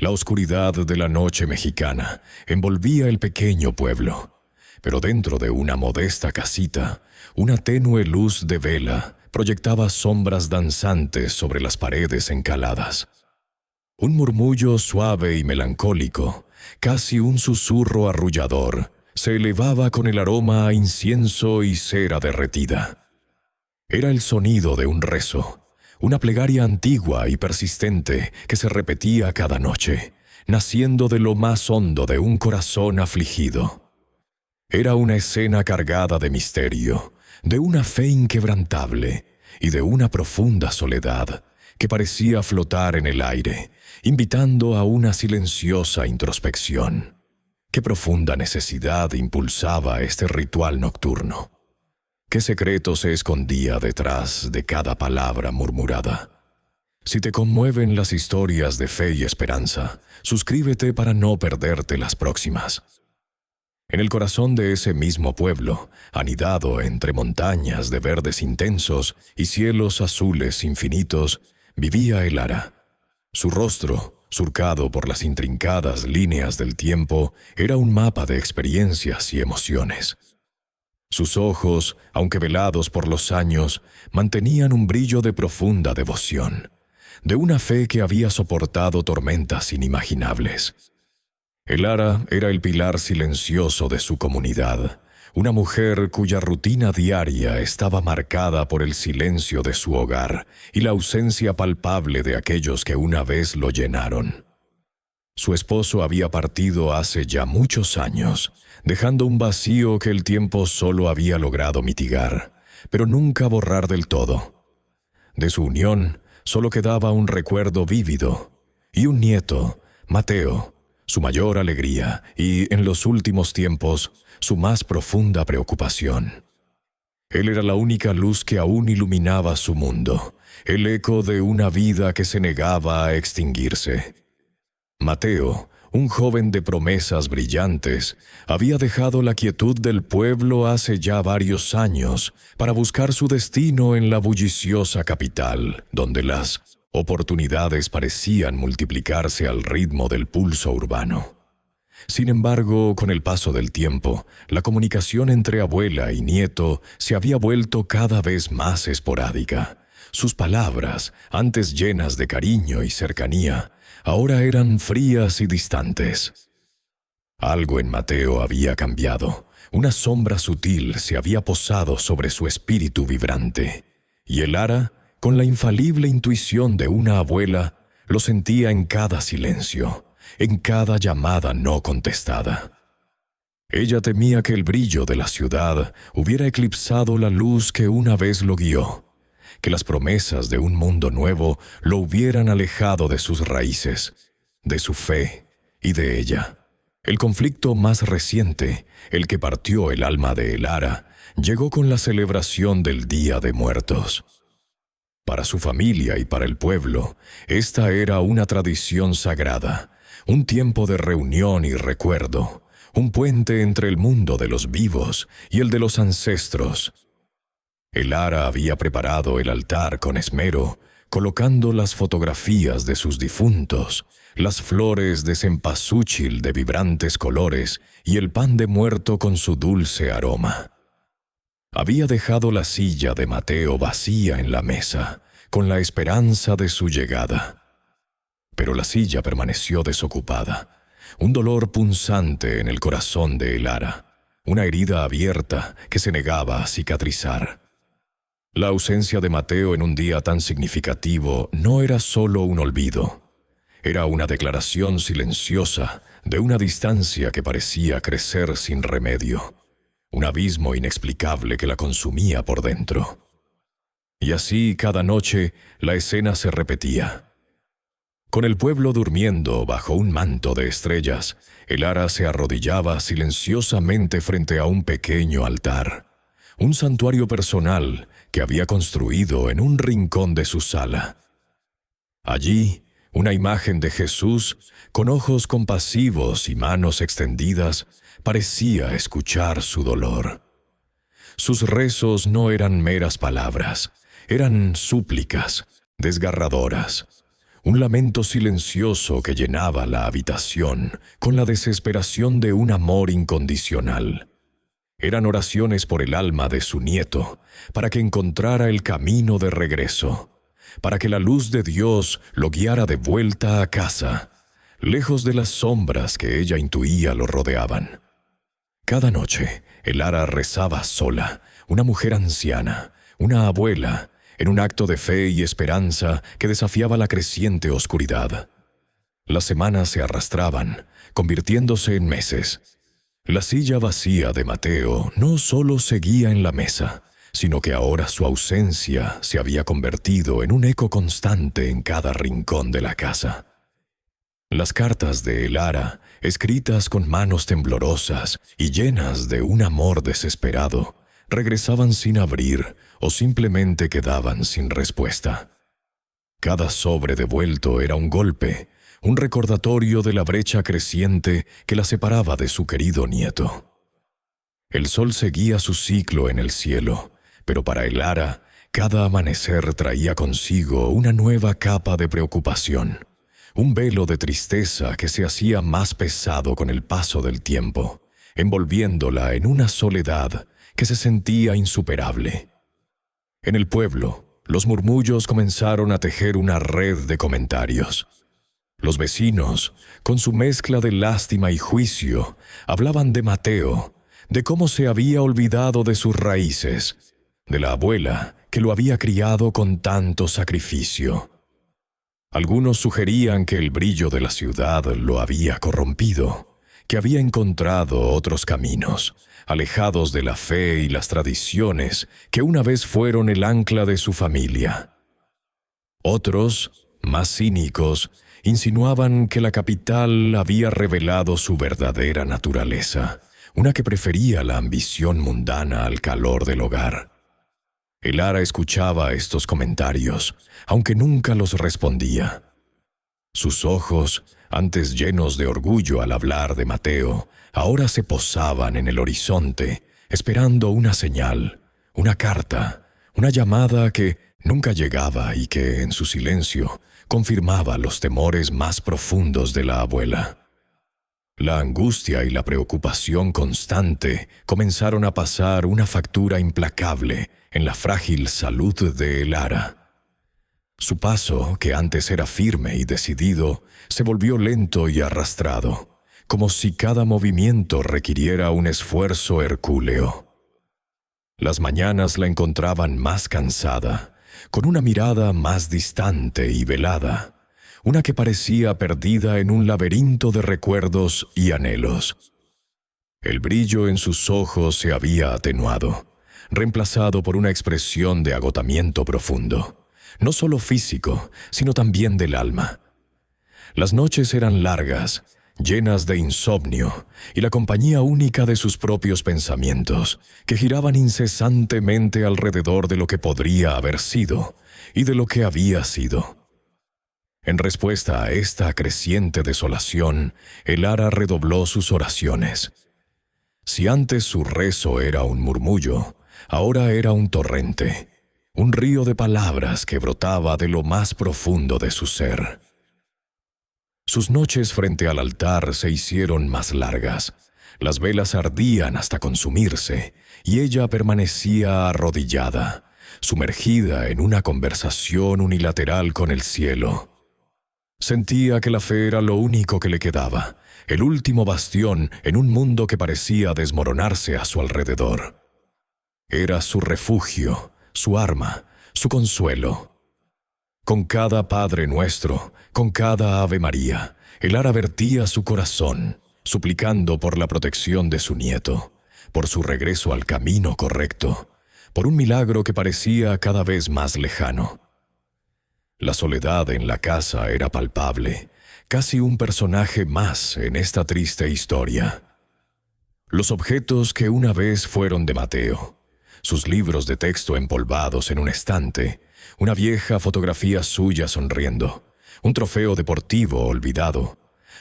La oscuridad de la noche mexicana envolvía el pequeño pueblo, pero dentro de una modesta casita, una tenue luz de vela proyectaba sombras danzantes sobre las paredes encaladas. Un murmullo suave y melancólico, casi un susurro arrullador, se elevaba con el aroma a incienso y cera derretida. Era el sonido de un rezo, una plegaria antigua y persistente que se repetía cada noche, naciendo de lo más hondo de un corazón afligido. Era una escena cargada de misterio, de una fe inquebrantable y de una profunda soledad que parecía flotar en el aire, invitando a una silenciosa introspección. Qué profunda necesidad impulsaba este ritual nocturno. Qué secreto se escondía detrás de cada palabra murmurada. Si te conmueven las historias de fe y esperanza, suscríbete para no perderte las próximas. En el corazón de ese mismo pueblo, anidado entre montañas de verdes intensos y cielos azules infinitos, vivía el Ara. Su rostro, surcado por las intrincadas líneas del tiempo, era un mapa de experiencias y emociones. Sus ojos, aunque velados por los años, mantenían un brillo de profunda devoción, de una fe que había soportado tormentas inimaginables. El Ara era el pilar silencioso de su comunidad, una mujer cuya rutina diaria estaba marcada por el silencio de su hogar y la ausencia palpable de aquellos que una vez lo llenaron. Su esposo había partido hace ya muchos años, dejando un vacío que el tiempo solo había logrado mitigar, pero nunca borrar del todo. De su unión solo quedaba un recuerdo vívido, y un nieto, Mateo, su mayor alegría y, en los últimos tiempos, su más profunda preocupación. Él era la única luz que aún iluminaba su mundo, el eco de una vida que se negaba a extinguirse. Mateo, un joven de promesas brillantes, había dejado la quietud del pueblo hace ya varios años para buscar su destino en la bulliciosa capital, donde las oportunidades parecían multiplicarse al ritmo del pulso urbano. Sin embargo, con el paso del tiempo, la comunicación entre abuela y nieto se había vuelto cada vez más esporádica. Sus palabras, antes llenas de cariño y cercanía, ahora eran frías y distantes. Algo en Mateo había cambiado. Una sombra sutil se había posado sobre su espíritu vibrante, y el Ara, con la infalible intuición de una abuela, lo sentía en cada silencio, en cada llamada no contestada. Ella temía que el brillo de la ciudad hubiera eclipsado la luz que una vez lo guió, que las promesas de un mundo nuevo lo hubieran alejado de sus raíces, de su fe y de ella. El conflicto más reciente, el que partió el alma de el Ara, llegó con la celebración del Día de Muertos. Para su familia y para el pueblo, esta era una tradición sagrada, un tiempo de reunión y recuerdo, un puente entre el mundo de los vivos y el de los ancestros. El Ara había preparado el altar con esmero, colocando las fotografías de sus difuntos, las flores de cempasúchil de vibrantes colores y el pan de muerto con su dulce aroma. Había dejado la silla de Mateo vacía en la mesa, con la esperanza de su llegada. Pero la silla permaneció desocupada, un dolor punzante en el corazón de el Ara, una herida abierta que se negaba a cicatrizar. La ausencia de Mateo en un día tan significativo no era solo un olvido, era una declaración silenciosa de una distancia que parecía crecer sin remedio, un abismo inexplicable que la consumía por dentro. Y así, cada noche, la escena se repetía. Con el pueblo durmiendo bajo un manto de estrellas, el Ara se arrodillaba silenciosamente frente a un pequeño altar, un santuario personal que había construido en un rincón de su sala. Allí, una imagen de Jesús, con ojos compasivos y manos extendidas, parecía escuchar su dolor. Sus rezos no eran meras palabras, eran súplicas desgarradoras, un lamento silencioso que llenaba la habitación con la desesperación de un amor incondicional. Eran oraciones por el alma de su nieto, para que encontrara el camino de regreso, para que la luz de Dios lo guiara de vuelta a casa, lejos de las sombras que ella intuía lo rodeaban. Cada noche, Elara rezaba sola, una mujer anciana, una abuela, en un acto de fe y esperanza que desafiaba la creciente oscuridad. Las semanas se arrastraban, convirtiéndose en meses. La silla vacía de Mateo no solo seguía en la mesa, sino que ahora su ausencia se había convertido en un eco constante en cada rincón de la casa. Las cartas de Elara, escritas con manos temblorosas y llenas de un amor desesperado, regresaban sin abrir o simplemente quedaban sin respuesta. Cada sobre devuelto era un golpe, un recordatorio de la brecha creciente que la separaba de su querido nieto. El sol seguía su ciclo en el cielo, pero para Elara, cada amanecer traía consigo una nueva capa de preocupación, un velo de tristeza que se hacía más pesado con el paso del tiempo, envolviéndola en una soledad que se sentía insuperable. En el pueblo, los murmullos comenzaron a tejer una red de comentarios. Los vecinos, con su mezcla de lástima y juicio, hablaban de Mateo, de cómo se había olvidado de sus raíces, de la abuela que lo había criado con tanto sacrificio. Algunos sugerían que el brillo de la ciudad lo había corrompido, que había encontrado otros caminos, alejados de la fe y las tradiciones que una vez fueron el ancla de su familia. Otros, más cínicos, insinuaban que la capital había revelado su verdadera naturaleza, una que prefería la ambición mundana al calor del hogar. Elara escuchaba estos comentarios, aunque nunca los respondía. Sus ojos, antes llenos de orgullo al hablar de Mateo, ahora se posaban en el horizonte, esperando una señal, una carta, una llamada que nunca llegaba y que, en su silencio, confirmaba los temores más profundos de la abuela. La angustia y la preocupación constante comenzaron a pasar una factura implacable en la frágil salud de Elara. Su paso, que antes era firme y decidido, se volvió lento y arrastrado, como si cada movimiento requiriera un esfuerzo hercúleo. Las mañanas la encontraban más cansada, con una mirada más distante y velada, una que parecía perdida en un laberinto de recuerdos y anhelos. El brillo en sus ojos se había atenuado, reemplazado por una expresión de agotamiento profundo, no solo físico, sino también del alma. Las noches eran largas, llenas de insomnio y la compañía única de sus propios pensamientos, que giraban incesantemente alrededor de lo que podría haber sido y de lo que había sido. En respuesta a esta creciente desolación, Elara redobló sus oraciones. Si antes su rezo era un murmullo, ahora era un torrente, un río de palabras que brotaba de lo más profundo de su ser. Sus noches frente al altar se hicieron más largas. Las velas ardían hasta consumirse, y ella permanecía arrodillada, sumergida en una conversación unilateral con el cielo. Sentía que la fe era lo único que le quedaba, el último bastión en un mundo que parecía desmoronarse a su alrededor. Era su refugio, su arma, su consuelo. Con cada Padre Nuestro, con cada Ave María, Elara vertía su corazón, suplicando por la protección de su nieto, por su regreso al camino correcto, por un milagro que parecía cada vez más lejano. La soledad en la casa era palpable, casi un personaje más en esta triste historia. Los objetos que una vez fueron de Mateo, sus libros de texto empolvados en un estante, una vieja fotografía suya sonriendo, un trofeo deportivo olvidado,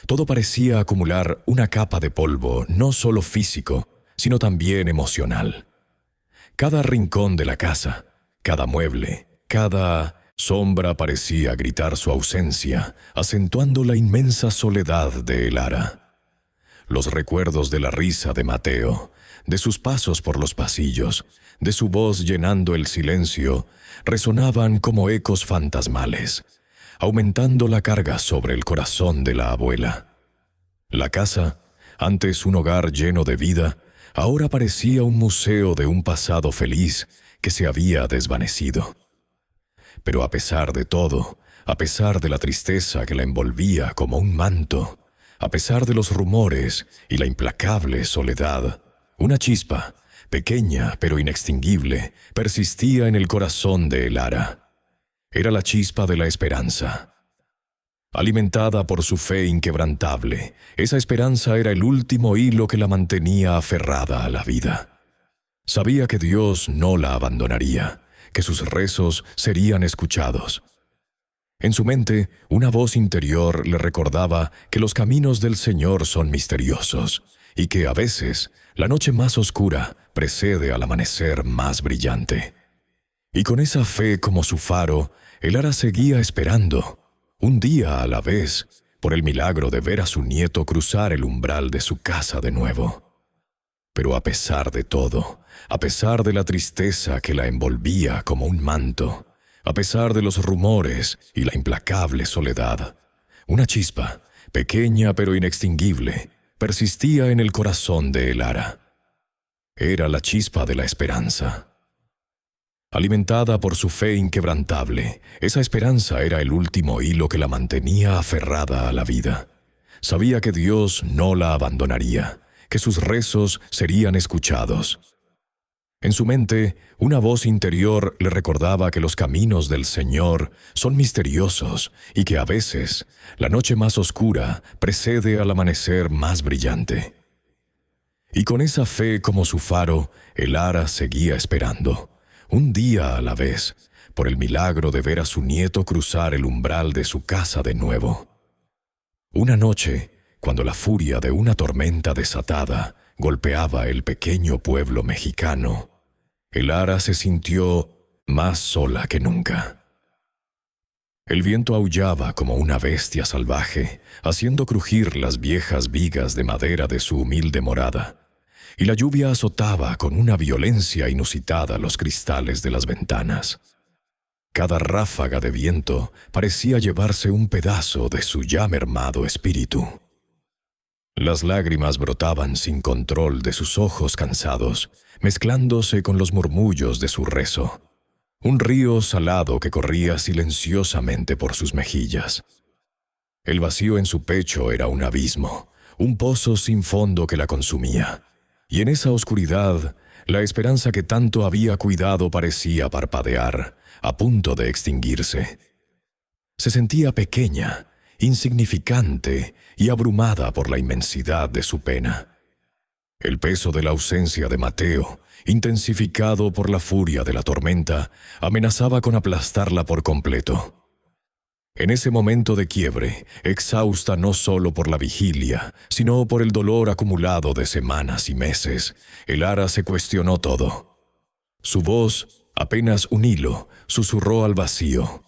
todo parecía acumular una capa de polvo no solo físico, sino también emocional. Cada rincón de la casa, cada mueble, cada Sombra parecía gritar su ausencia, acentuando la inmensa soledad de Elara. Los recuerdos de la risa de Mateo, de sus pasos por los pasillos, de su voz llenando el silencio, resonaban como ecos fantasmales, aumentando la carga sobre el corazón de la abuela. La casa, antes un hogar lleno de vida, ahora parecía un museo de un pasado feliz que se había desvanecido. Pero a pesar de todo, a pesar de la tristeza que la envolvía como un manto, a pesar de los rumores y la implacable soledad, una chispa, pequeña pero inextinguible, persistía en el corazón de Elara. Era la chispa de la esperanza. Alimentada por su fe inquebrantable, esa esperanza era el último hilo que la mantenía aferrada a la vida. Sabía que Dios no la abandonaría, que sus rezos serían escuchados. En su mente, una voz interior le recordaba que los caminos del Señor son misteriosos y que, a veces, la noche más oscura precede al amanecer más brillante. Y con esa fe como su faro, Elara seguía esperando, un día a la vez, por el milagro de ver a su nieto cruzar el umbral de su casa de nuevo. Pero a pesar de todo, a pesar de la tristeza que la envolvía como un manto, a pesar de los rumores y la implacable soledad, una chispa, pequeña pero inextinguible, persistía en el corazón de Elara. Era la chispa de la esperanza. Alimentada por su fe inquebrantable, esa esperanza era el último hilo que la mantenía aferrada a la vida. Sabía que Dios no la abandonaría, que sus rezos serían escuchados. En su mente, una voz interior le recordaba que los caminos del Señor son misteriosos y que a veces la noche más oscura precede al amanecer más brillante. Y con esa fe como su faro, Elara seguía esperando, un día a la vez, por el milagro de ver a su nieto cruzar el umbral de su casa de nuevo. Una noche, cuando la furia de una tormenta desatada golpeaba el pequeño pueblo mexicano, Elara se sintió más sola que nunca. El viento aullaba como una bestia salvaje, haciendo crujir las viejas vigas de madera de su humilde morada, y la lluvia azotaba con una violencia inusitada los cristales de las ventanas. Cada ráfaga de viento parecía llevarse un pedazo de su ya mermado espíritu. Las lágrimas brotaban sin control de sus ojos cansados, mezclándose con los murmullos de su rezo. Un río salado que corría silenciosamente por sus mejillas. El vacío en su pecho era un abismo, un pozo sin fondo que la consumía. Y en esa oscuridad, la esperanza que tanto había cuidado parecía parpadear, a punto de extinguirse. Se sentía pequeña, insignificante y abrumada por la inmensidad de su pena. El peso de la ausencia de Mateo, intensificado por la furia de la tormenta, amenazaba con aplastarla por completo. En ese momento de quiebre, exhausta no solo por la vigilia, sino por el dolor acumulado de semanas y meses, Elara se cuestionó todo. Su voz, apenas un hilo, susurró al vacío.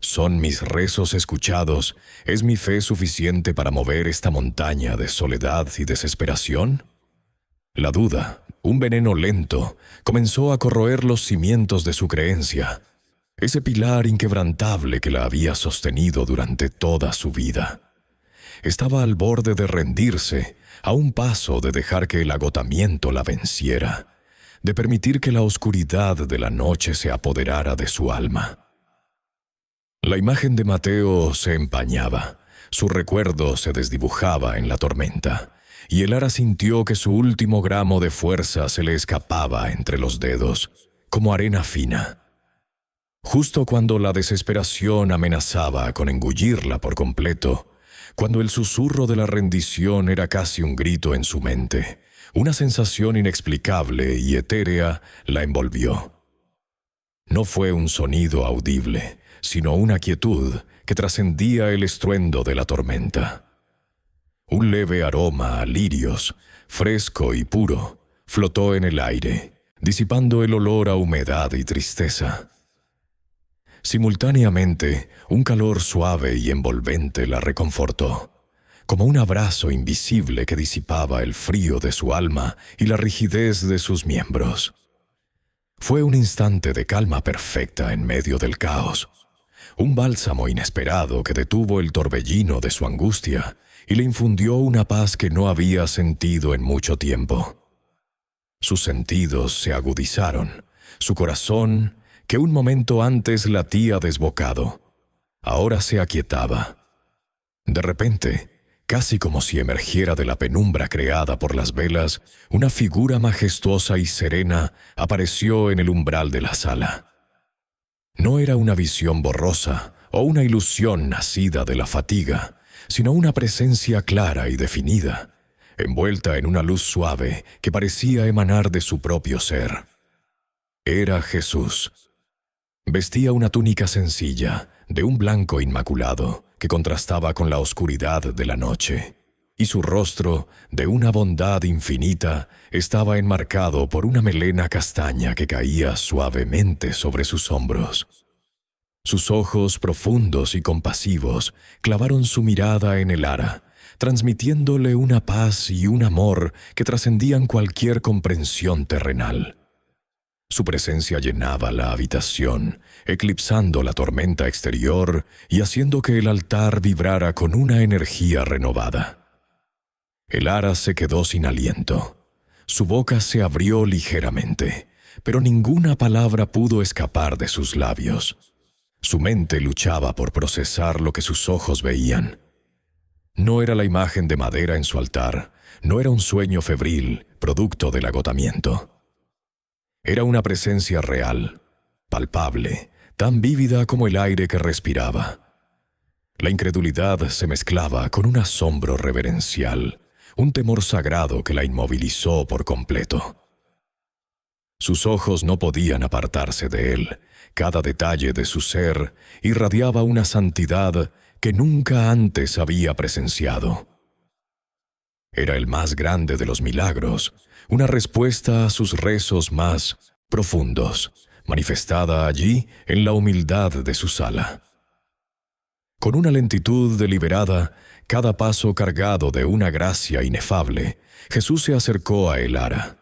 ¿Son mis rezos escuchados? ¿Es mi fe suficiente para mover esta montaña de soledad y desesperación? La duda, un veneno lento, comenzó a corroer los cimientos de su creencia, ese pilar inquebrantable que la había sostenido durante toda su vida. Estaba al borde de rendirse, a un paso de dejar que el agotamiento la venciera, de permitir que la oscuridad de la noche se apoderara de su alma. La imagen de Mateo se empañaba, su recuerdo se desdibujaba en la tormenta, y Elara sintió que su último gramo de fuerza se le escapaba entre los dedos, como arena fina. Justo cuando la desesperación amenazaba con engullirla por completo, cuando el susurro de la rendición era casi un grito en su mente, una sensación inexplicable y etérea la envolvió. No fue un sonido audible, sino una quietud que trascendía el estruendo de la tormenta. Un leve aroma a lirios, fresco y puro, flotó en el aire, disipando el olor a humedad y tristeza. Simultáneamente, un calor suave y envolvente la reconfortó, como un abrazo invisible que disipaba el frío de su alma y la rigidez de sus miembros. Fue un instante de calma perfecta en medio del caos, un bálsamo inesperado que detuvo el torbellino de su angustia y le infundió una paz que no había sentido en mucho tiempo. Sus sentidos se agudizaron, su corazón, que un momento antes latía desbocado, ahora se aquietaba. De repente, casi como si emergiera de la penumbra creada por las velas, una figura majestuosa y serena apareció en el umbral de la sala. No era una visión borrosa o una ilusión nacida de la fatiga, sino una presencia clara y definida, envuelta en una luz suave que parecía emanar de su propio ser. Era Jesús. Vestía una túnica sencilla, de un blanco inmaculado, que contrastaba con la oscuridad de la noche, y su rostro, de una bondad infinita, estaba enmarcado por una melena castaña que caía suavemente sobre sus hombros. Sus ojos profundos y compasivos clavaron su mirada en el ara, transmitiéndole una paz y un amor que trascendían cualquier comprensión terrenal. Su presencia llenaba la habitación, eclipsando la tormenta exterior y haciendo que el altar vibrara con una energía renovada. El ara se quedó sin aliento. Su boca se abrió ligeramente, pero ninguna palabra pudo escapar de sus labios. Su mente luchaba por procesar lo que sus ojos veían. No era la imagen de madera en su altar, no era un sueño febril, producto del agotamiento. Era una presencia real, palpable, tan vívida como el aire que respiraba. La incredulidad se mezclaba con un asombro reverencial, un temor sagrado que la inmovilizó por completo. Sus ojos no podían apartarse de él. Cada detalle de su ser irradiaba una santidad que nunca antes había presenciado. Era el más grande de los milagros, una respuesta a sus rezos más profundos, manifestada allí en la humildad de su sala. Con una lentitud deliberada, cada paso cargado de una gracia inefable, Jesús se acercó a el ara.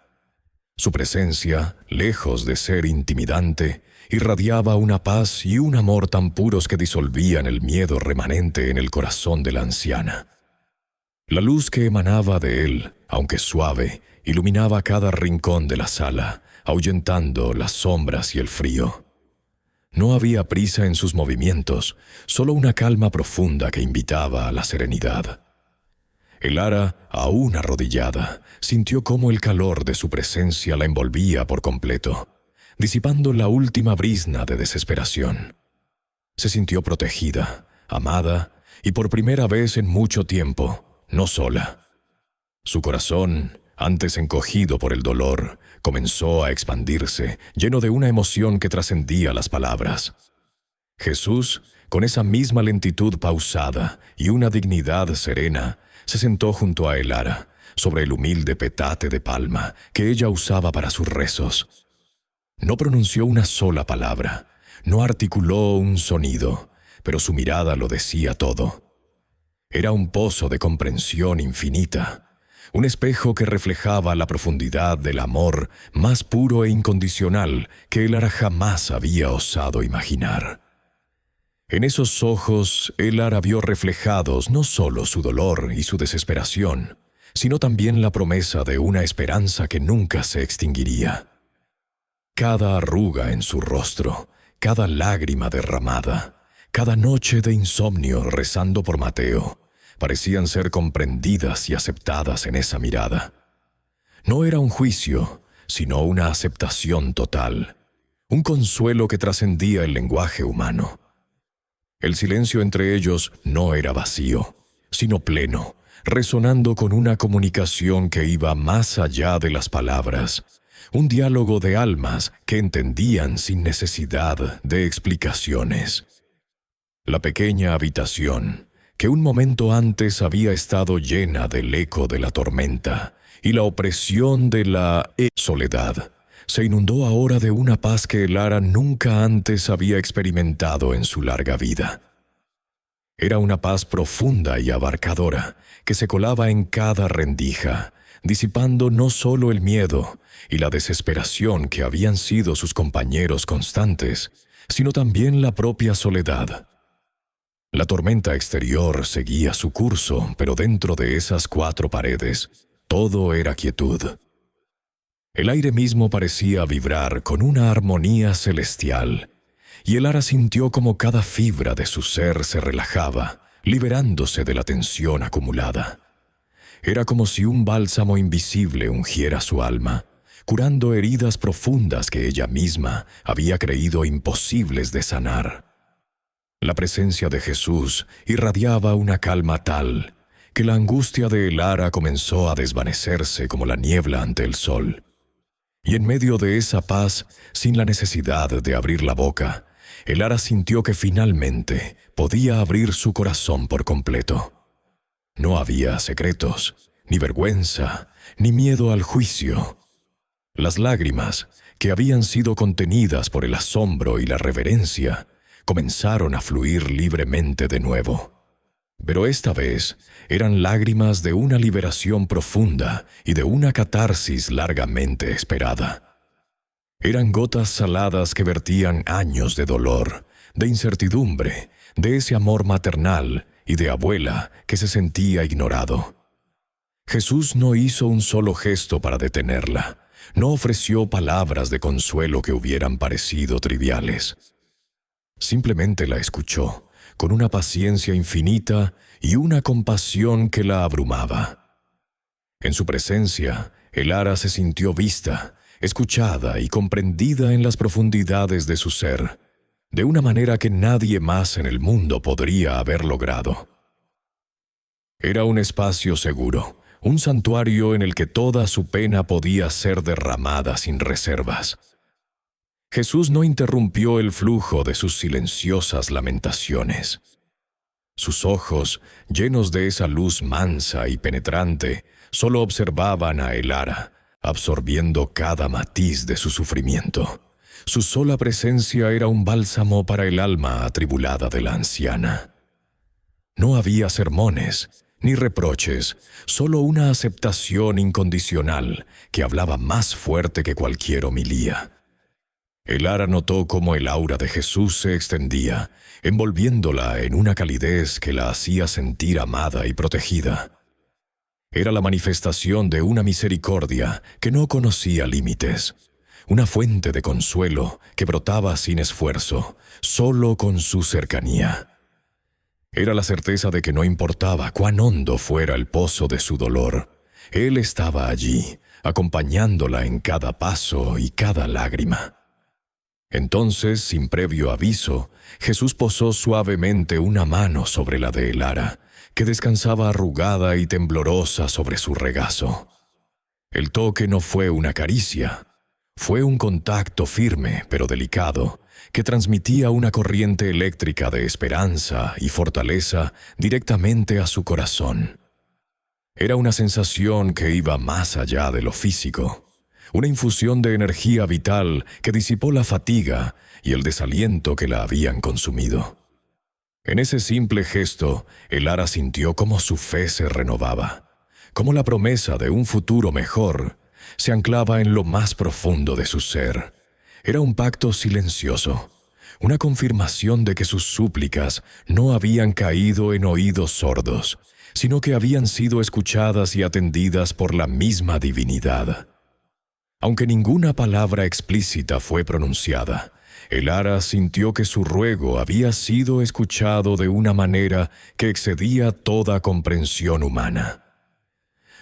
Su presencia, lejos de ser intimidante, irradiaba una paz y un amor tan puros que disolvían el miedo remanente en el corazón de la anciana. La luz que emanaba de él, aunque suave, iluminaba cada rincón de la sala, ahuyentando las sombras y el frío. No había prisa en sus movimientos, solo una calma profunda que invitaba a la serenidad. El ara, aún arrodillada, sintió cómo el calor de su presencia la envolvía por completo, disipando la última brizna de desesperación. Se sintió protegida, amada, y por primera vez en mucho tiempo, no sola. Su corazón, antes encogido por el dolor, comenzó a expandirse, lleno de una emoción que trascendía las palabras. Jesús, con esa misma lentitud pausada y una dignidad serena, se sentó junto a el ara, sobre el humilde petate de palma que ella usaba para sus rezos. No pronunció una sola palabra, no articuló un sonido, pero su mirada lo decía todo. Era un pozo de comprensión infinita, un espejo que reflejaba la profundidad del amor más puro e incondicional que el ara jamás había osado imaginar. En esos ojos, el ara vio reflejados no solo su dolor y su desesperación, sino también la promesa de una esperanza que nunca se extinguiría. Cada arruga en su rostro, cada lágrima derramada, cada noche de insomnio rezando por Mateo, parecían ser comprendidas y aceptadas en esa mirada. No era un juicio, sino una aceptación total, un consuelo que trascendía el lenguaje humano. El silencio entre ellos no era vacío, sino pleno, resonando con una comunicación que iba más allá de las palabras, un diálogo de almas que entendían sin necesidad de explicaciones. La pequeña habitación, que un momento antes había estado llena del eco de la tormenta y la opresión de la soledad, se inundó ahora de una paz que Lara nunca antes había experimentado en su larga vida. Era una paz profunda y abarcadora que se colaba en cada rendija, disipando no solo el miedo y la desesperación que habían sido sus compañeros constantes, sino también la propia soledad. La tormenta exterior seguía su curso, pero dentro de esas 4 paredes, todo era quietud. El aire mismo parecía vibrar con una armonía celestial, y Lara sintió como cada fibra de su ser se relajaba, liberándose de la tensión acumulada. Era como si un bálsamo invisible ungiera su alma, curando heridas profundas que ella misma había creído imposibles de sanar. La presencia de Jesús irradiaba una calma tal que la angustia de Lara comenzó a desvanecerse como la niebla ante el sol. Y en medio de esa paz, sin la necesidad de abrir la boca, Lara sintió que finalmente podía abrir su corazón por completo. No había secretos, ni vergüenza, ni miedo al juicio. Las lágrimas, que habían sido contenidas por el asombro y la reverencia, comenzaron a fluir libremente de nuevo. Pero esta vez eran lágrimas de una liberación profunda y de una catarsis largamente esperada. Eran gotas saladas que vertían años de dolor, de incertidumbre, de ese amor maternal y de abuela que se sentía ignorado. Jesús no hizo un solo gesto para detenerla, no ofreció palabras de consuelo que hubieran parecido triviales. Simplemente la escuchó, con una paciencia infinita y una compasión que la abrumaba. En su presencia, Lara se sintió vista, escuchada y comprendida en las profundidades de su ser, de una manera que nadie más en el mundo podría haber logrado. Era un espacio seguro, un santuario en el que toda su pena podía ser derramada sin reservas. Jesús no interrumpió el flujo de sus silenciosas lamentaciones. Sus ojos, llenos de esa luz mansa y penetrante, solo observaban a Lara, absorbiendo cada matiz de su sufrimiento. Su sola presencia era un bálsamo para el alma atribulada de la anciana. No había sermones, ni reproches, solo una aceptación incondicional que hablaba más fuerte que cualquier homilía. Lara notó cómo el aura de Jesús se extendía, envolviéndola en una calidez que la hacía sentir amada y protegida. Era la manifestación de una misericordia que no conocía límites, una fuente de consuelo que brotaba sin esfuerzo, solo con su cercanía. Era la certeza de que no importaba cuán hondo fuera el pozo de su dolor, Él estaba allí, acompañándola en cada paso y cada lágrima. Entonces, sin previo aviso, Jesús posó suavemente una mano sobre la de Lara, que descansaba arrugada y temblorosa sobre su regazo. El toque no fue una caricia, fue un contacto firme pero delicado, que transmitía una corriente eléctrica de esperanza y fortaleza directamente a su corazón. Era una sensación que iba más allá de lo físico, una infusión de energía vital que disipó la fatiga y el desaliento que la habían consumido. En ese simple gesto, Lara sintió cómo su fe se renovaba, cómo la promesa de un futuro mejor se anclaba en lo más profundo de su ser. Era un pacto silencioso, una confirmación de que sus súplicas no habían caído en oídos sordos, sino que habían sido escuchadas y atendidas por la misma divinidad. Aunque ninguna palabra explícita fue pronunciada, Lara sintió que su ruego había sido escuchado de una manera que excedía toda comprensión humana.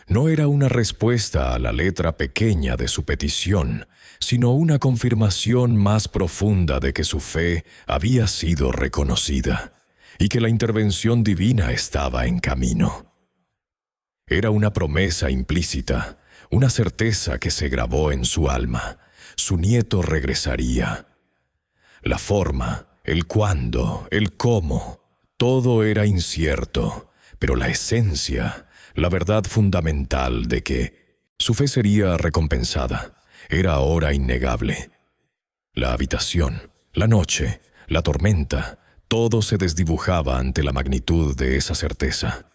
No era una respuesta a la letra pequeña de su petición, sino una confirmación más profunda de que su fe había sido reconocida y que la intervención divina estaba en camino. Era una promesa implícita, una certeza que se grabó en su alma. Su nieto regresaría. La forma, el cuándo, el cómo, todo era incierto, pero la esencia, la verdad fundamental de que su fe sería recompensada, era ahora innegable. La habitación, la noche, la tormenta, todo se desdibujaba ante la magnitud de esa certeza.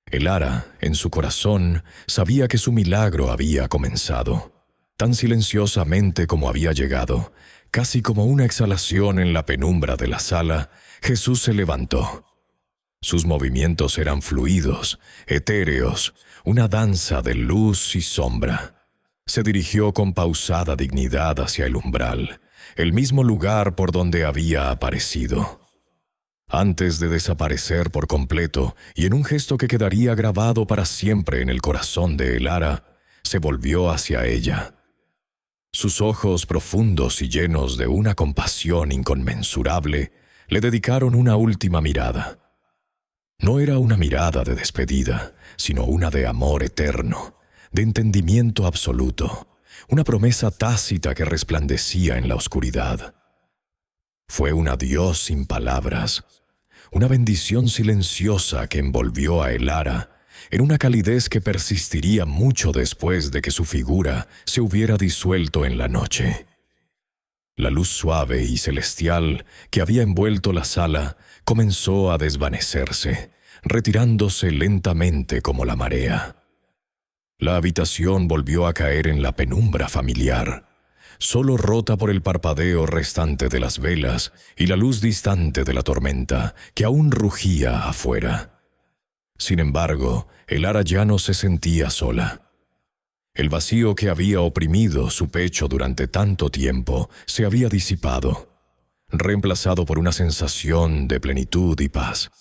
Elara, en su corazón, sabía que su milagro había comenzado. Tan silenciosamente como había llegado, casi como una exhalación en la penumbra de la sala, Jesús se levantó. Sus movimientos eran fluidos, etéreos, una danza de luz y sombra. Se dirigió con pausada dignidad hacia el umbral, el mismo lugar por donde había aparecido. Antes de desaparecer por completo, y en un gesto que quedaría grabado para siempre en el corazón de Elara, se volvió hacia ella. Sus ojos profundos y llenos de una compasión inconmensurable le dedicaron una última mirada. No era una mirada de despedida, sino una de amor eterno, de entendimiento absoluto, una promesa tácita que resplandecía en la oscuridad. Fue un adiós sin palabras, una bendición silenciosa que envolvió a Elara en una calidez que persistiría mucho después de que su figura se hubiera disuelto en la noche. La luz suave y celestial que había envuelto la sala comenzó a desvanecerse, retirándose lentamente como la marea. La habitación volvió a caer en la penumbra familiar, solo rota por el parpadeo restante de las velas y la luz distante de la tormenta que aún rugía afuera. Sin embargo, Elara ya no se sentía sola. El vacío que había oprimido su pecho durante tanto tiempo se había disipado, reemplazado por una sensación de plenitud y paz.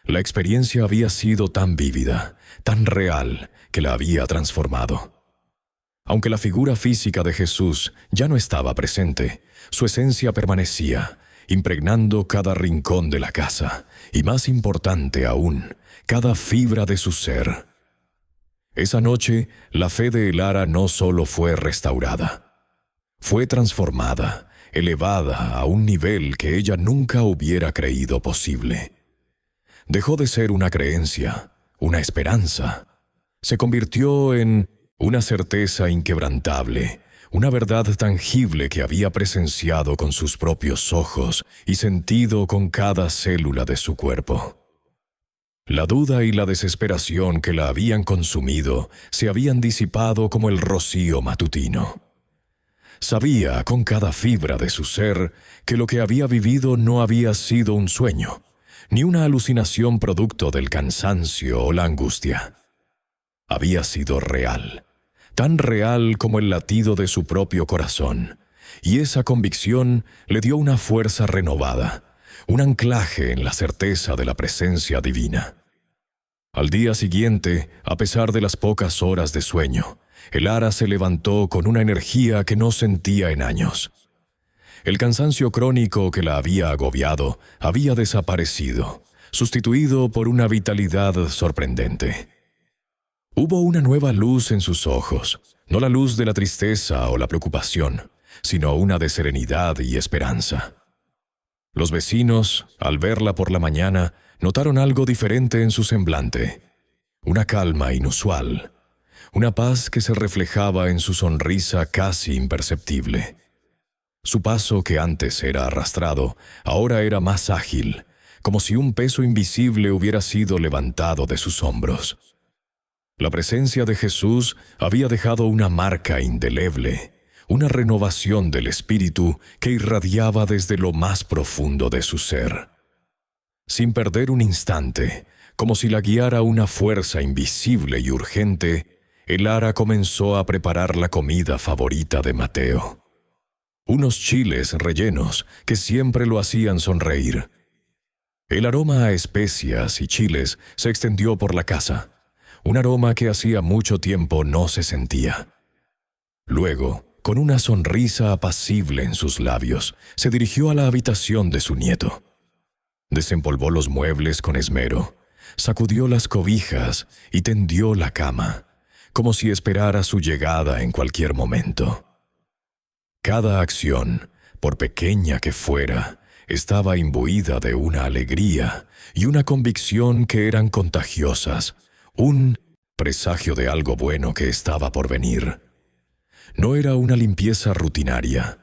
La experiencia había sido tan vívida, tan real, que la había transformado. Aunque la figura física de Jesús ya no estaba presente, su esencia permanecía, impregnando cada rincón de la casa, y más importante aún, cada fibra de su ser. Esa noche, la fe de Elara no solo fue restaurada, fue transformada, elevada a un nivel que ella nunca hubiera creído posible. Dejó de ser una creencia, una esperanza. Se convirtió en una certeza inquebrantable, una verdad tangible que había presenciado con sus propios ojos y sentido con cada célula de su cuerpo. La duda y la desesperación que la habían consumido se habían disipado como el rocío matutino. Sabía con cada fibra de su ser que lo que había vivido no había sido un sueño, ni una alucinación producto del cansancio o la angustia. Había sido real, tan real como el latido de su propio corazón, y esa convicción le dio una fuerza renovada, un anclaje en la certeza de la presencia divina. Al día siguiente, a pesar de las pocas horas de sueño, Elara se levantó con una energía que no sentía en años. El cansancio crónico que la había agobiado había desaparecido, sustituido por una vitalidad sorprendente. Hubo una nueva luz en sus ojos, no la luz de la tristeza o la preocupación, sino una de serenidad y esperanza. Los vecinos, al verla por la mañana, notaron algo diferente en su semblante, una calma inusual, una paz que se reflejaba en su sonrisa casi imperceptible. Su paso, que antes era arrastrado, ahora era más ágil, como si un peso invisible hubiera sido levantado de sus hombros. La presencia de Jesús había dejado una marca indeleble, una renovación del espíritu que irradiaba desde lo más profundo de su ser. Sin perder un instante, como si la guiara una fuerza invisible y urgente, Elara comenzó a preparar la comida favorita de Mateo. Unos chiles rellenos que siempre lo hacían sonreír. El aroma a especias y chiles se extendió por la casa, un aroma que hacía mucho tiempo no se sentía. Luego, con una sonrisa apacible en sus labios, se dirigió a la habitación de su nieto. Desempolvó los muebles con esmero, sacudió las cobijas y tendió la cama, como si esperara su llegada en cualquier momento. Cada acción, por pequeña que fuera, estaba imbuida de una alegría y una convicción que eran contagiosas, un presagio de algo bueno que estaba por venir. no era una limpieza rutinaria,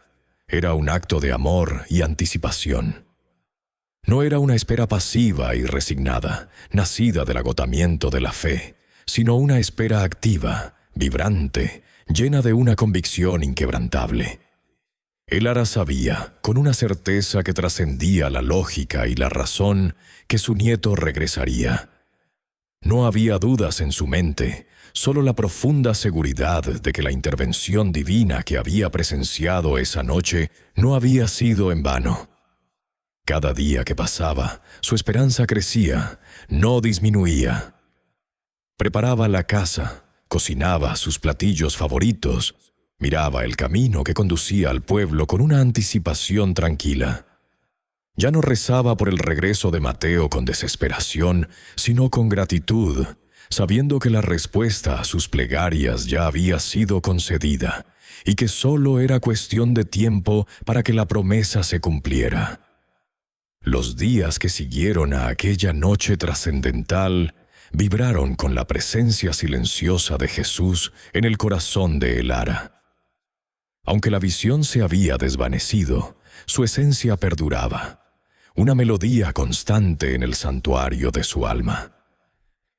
era un acto de amor y anticipación. No era una espera pasiva y resignada, nacida del agotamiento de la fe, sino una espera activa, vibrante, llena de una convicción inquebrantable. Elara sabía, con una certeza que trascendía la lógica y la razón, que su nieto regresaría. No había dudas en su mente, solo la profunda seguridad de que la intervención divina que había presenciado esa noche no había sido en vano. Cada día que pasaba, su esperanza crecía, no disminuía. Preparaba la casa, cocinaba sus platillos favoritos, miraba el camino que conducía al pueblo con una anticipación tranquila. Ya no rezaba por el regreso de Mateo con desesperación, sino con gratitud, sabiendo que la respuesta a sus plegarias ya había sido concedida y que solo era cuestión de tiempo para que la promesa se cumpliera. Los días que siguieron a aquella noche trascendental vibraron con la presencia silenciosa de Jesús en el corazón de Elara. Aunque la visión se había desvanecido, su esencia perduraba, una melodía constante en el santuario de su alma.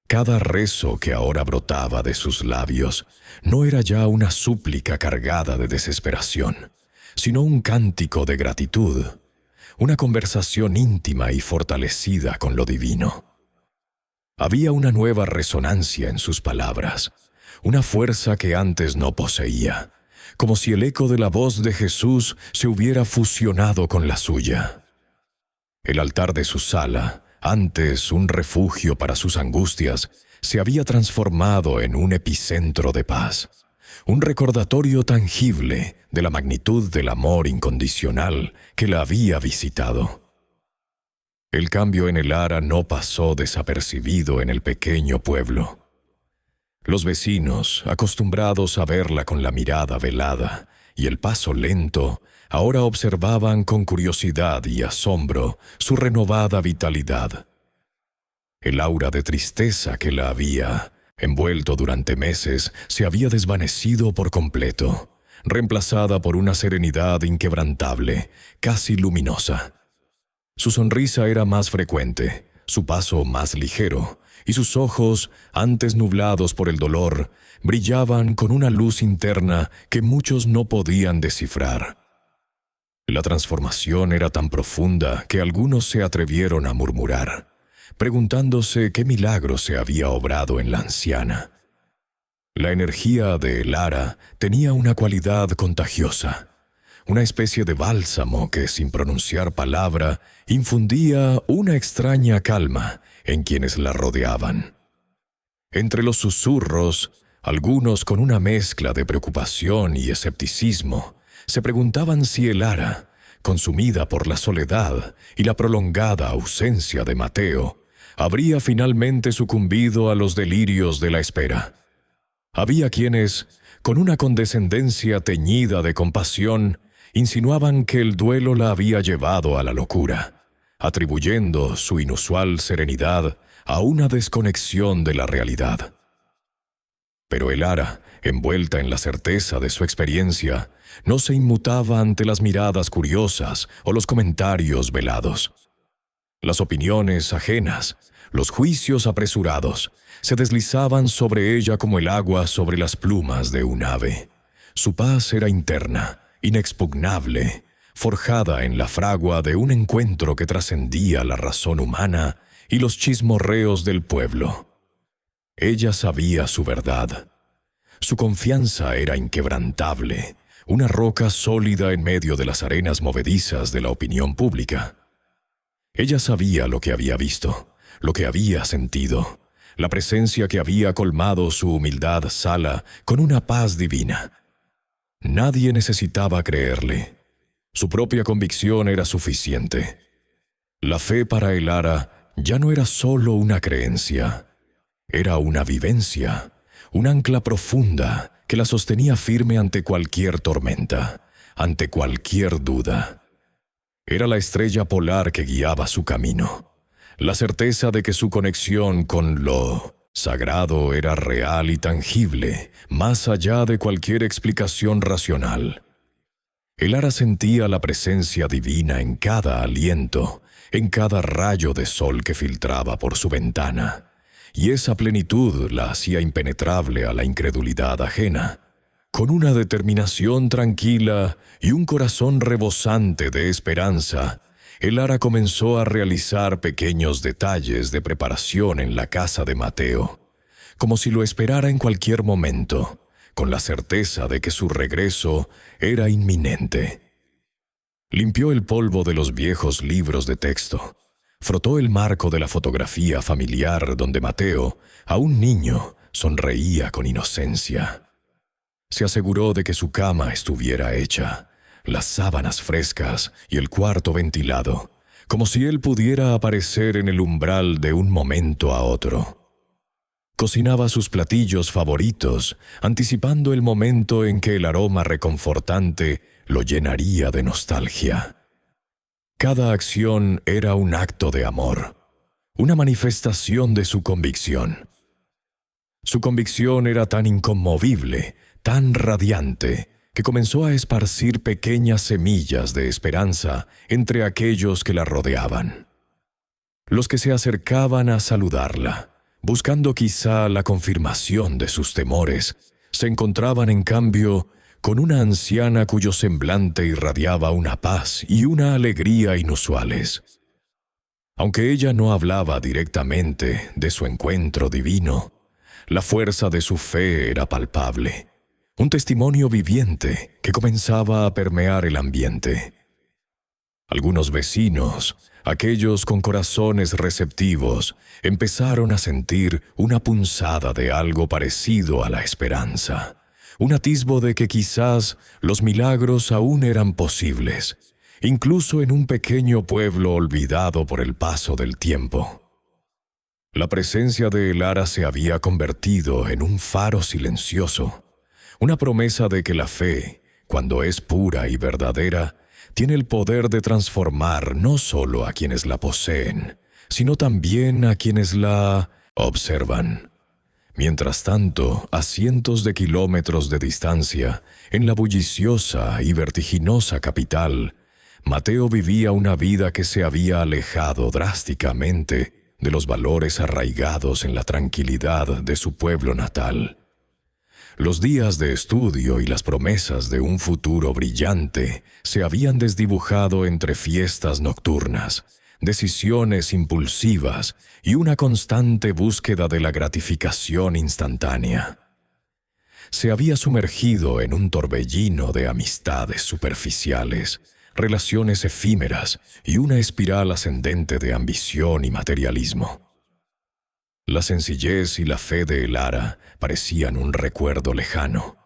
Cada rezo que ahora brotaba de sus labios no era ya una súplica cargada de desesperación, sino un cántico de gratitud, una conversación íntima y fortalecida con lo divino. Había una nueva resonancia en sus palabras, una fuerza que antes no poseía, como si el eco de la voz de Jesús se hubiera fusionado con la suya. El altar de su sala, antes un refugio para sus angustias, se había transformado en un epicentro de paz, un recordatorio tangible de la magnitud del amor incondicional que la había visitado. El cambio en Elara no pasó desapercibido en el pequeño pueblo. Los vecinos, acostumbrados a verla con la mirada velada y el paso lento, ahora observaban con curiosidad y asombro su renovada vitalidad. El aura de tristeza que la había envuelto durante meses se había desvanecido por completo, reemplazada por una serenidad inquebrantable, casi luminosa. Su sonrisa era más frecuente, su paso más ligero, y sus ojos, antes nublados por el dolor, brillaban con una luz interna que muchos no podían descifrar. La transformación era tan profunda que algunos se atrevieron a murmurar, preguntándose qué milagro se había obrado en la anciana. La energía de Elara tenía una cualidad contagiosa, una especie de bálsamo que, sin pronunciar palabra, infundía una extraña calma en quienes la rodeaban. Entre los susurros, algunos con una mezcla de preocupación y escepticismo, se preguntaban si Elara, consumida por la soledad y la prolongada ausencia de Mateo, habría finalmente sucumbido a los delirios de la espera. Había quienes, con una condescendencia teñida de compasión, insinuaban que el duelo la había llevado a la locura, atribuyendo su inusual serenidad a una desconexión de la realidad. Pero Elara, envuelta en la certeza de su experiencia, no se inmutaba ante las miradas curiosas o los comentarios velados. Las opiniones ajenas, los juicios apresurados, se deslizaban sobre ella como el agua sobre las plumas de un ave. Su paz era interna, inexpugnable, forjada en la fragua de un encuentro que trascendía la razón humana y los chismorreos del pueblo. Ella sabía su verdad. Su confianza era inquebrantable, una roca sólida en medio de las arenas movedizas de la opinión pública. Ella sabía lo que había visto, lo que había sentido, la presencia que había colmado su humildad sala con una paz divina. Nadie necesitaba creerle. Su propia convicción era suficiente. La fe para Elara ya no era solo una creencia, era una vivencia, un ancla profunda que la sostenía firme ante cualquier tormenta, ante cualquier duda. Era la estrella polar que guiaba su camino, la certeza de que su conexión con lo Sagrado era real y tangible, más allá de cualquier explicación racional. El Ara sentía la presencia divina en cada aliento, en cada rayo de sol que filtraba por su ventana, y esa plenitud la hacía impenetrable a la incredulidad ajena. Con una determinación tranquila y un corazón rebosante de esperanza, el Ara comenzó a realizar pequeños detalles de preparación en la casa de Mateo, como si lo esperara en cualquier momento, con la certeza de que su regreso era inminente. Limpió el polvo de los viejos libros de texto, frotó el marco de la fotografía familiar donde Mateo, aún niño, sonreía con inocencia. Se aseguró de que su cama estuviera hecha, las sábanas frescas y el cuarto ventilado, como si él pudiera aparecer en el umbral de un momento a otro. Cocinaba sus platillos favoritos, anticipando el momento en que el aroma reconfortante lo llenaría de nostalgia. Cada acción era un acto de amor, una manifestación de su convicción. Su convicción era tan inconmovible, tan radiante, que comenzó a esparcir pequeñas semillas de esperanza entre aquellos que la rodeaban. Los que se acercaban a saludarla, buscando quizá la confirmación de sus temores, se encontraban en cambio con una anciana cuyo semblante irradiaba una paz y una alegría inusuales. Aunque ella no hablaba directamente de su encuentro divino, la fuerza de su fe era palpable, un testimonio viviente que comenzaba a permear el ambiente. Algunos vecinos, aquellos con corazones receptivos, empezaron a sentir una punzada de algo parecido a la esperanza, un atisbo de que quizás los milagros aún eran posibles, incluso en un pequeño pueblo olvidado por el paso del tiempo. La presencia de el Ara se había convertido en un faro silencioso, una promesa de que la fe, cuando es pura y verdadera, tiene el poder de transformar no solo a quienes la poseen, sino también a quienes la observan. Mientras tanto, a cientos de kilómetros de distancia, en la bulliciosa y vertiginosa capital, Mateo vivía una vida que se había alejado drásticamente de los valores arraigados en la tranquilidad de su pueblo natal. Los días de estudio y las promesas de un futuro brillante se habían desdibujado entre fiestas nocturnas, decisiones impulsivas y una constante búsqueda de la gratificación instantánea. Se había sumergido en un torbellino de amistades superficiales, relaciones efímeras y una espiral ascendente de ambición y materialismo. La sencillez y la fe de el Ara parecían un recuerdo lejano,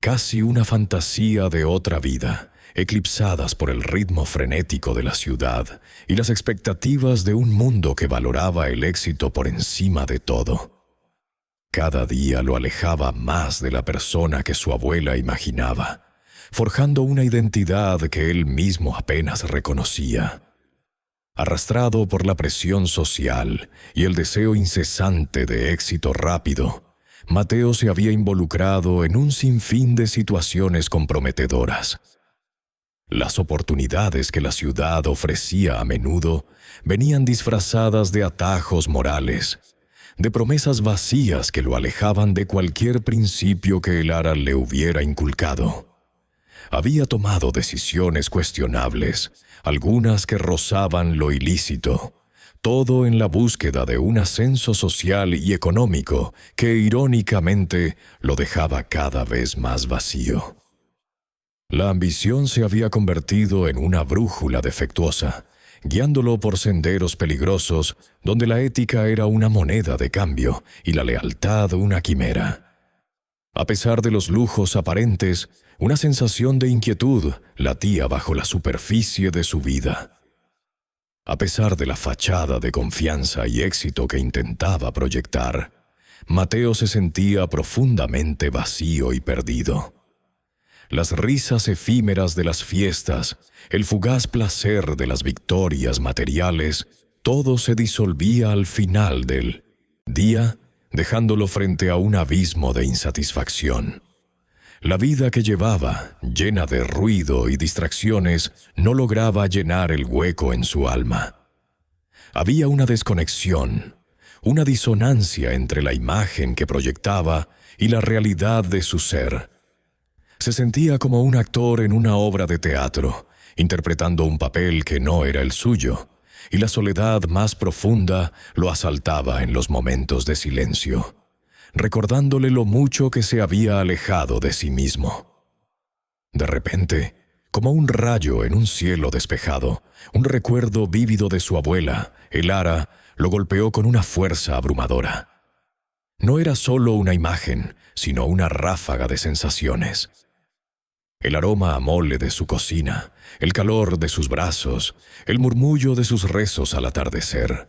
casi una fantasía de otra vida, eclipsadas por el ritmo frenético de la ciudad y las expectativas de un mundo que valoraba el éxito por encima de todo. Cada día lo alejaba más de la persona que su abuela imaginaba, forjando una identidad que él mismo apenas reconocía. Arrastrado por la presión social y el deseo incesante de éxito rápido, Mateo se había involucrado en un sinfín de situaciones comprometedoras. Las oportunidades que la ciudad ofrecía a menudo venían disfrazadas de atajos morales, de promesas vacías que lo alejaban de cualquier principio que el Ara le hubiera inculcado. Había tomado decisiones cuestionables, algunas que rozaban lo ilícito, todo en la búsqueda de un ascenso social y económico que irónicamente lo dejaba cada vez más vacío. La ambición se había convertido en una brújula defectuosa, guiándolo por senderos peligrosos donde la ética era una moneda de cambio y la lealtad una quimera. A pesar de los lujos aparentes, una sensación de inquietud latía bajo la superficie de su vida. A pesar de la fachada de confianza y éxito que intentaba proyectar, Mateo se sentía profundamente vacío y perdido. Las risas efímeras de las fiestas, el fugaz placer de las victorias materiales, todo se disolvía al final del día dejándolo frente a un abismo de insatisfacción. La vida que llevaba, llena de ruido y distracciones, no lograba llenar el hueco en su alma. Había una desconexión, una disonancia entre la imagen que proyectaba y la realidad de su ser. Se sentía como un actor en una obra de teatro, interpretando un papel que no era el suyo, y la soledad más profunda lo asaltaba en los momentos de silencio, recordándole lo mucho que se había alejado de sí mismo. De repente, como un rayo en un cielo despejado, un recuerdo vívido de su abuela, Elara, lo golpeó con una fuerza abrumadora. No era solo una imagen, sino una ráfaga de sensaciones. El aroma a mole de su cocina, el calor de sus brazos, el murmullo de sus rezos al atardecer.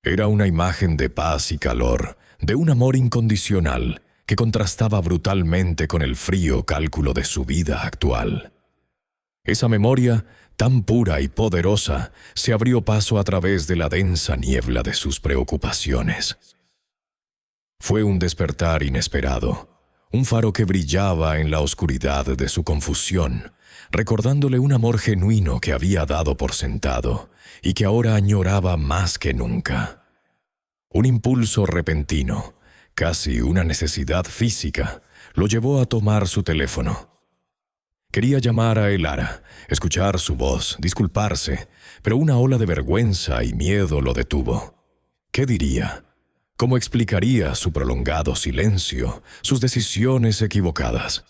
Era una imagen de paz y calor, de un amor incondicional que contrastaba brutalmente con el frío cálculo de su vida actual. Esa memoria, tan pura y poderosa, se abrió paso a través de la densa niebla de sus preocupaciones. Fue un despertar inesperado, un faro que brillaba en la oscuridad de su confusión, recordándole un amor genuino que había dado por sentado y que ahora añoraba más que nunca. Un impulso repentino, casi una necesidad física, lo llevó a tomar su teléfono. Quería llamar a Elara, escuchar su voz, disculparse, pero una ola de vergüenza y miedo lo detuvo. ¿Qué diría? ¿Cómo explicaría su prolongado silencio, sus decisiones equivocadas?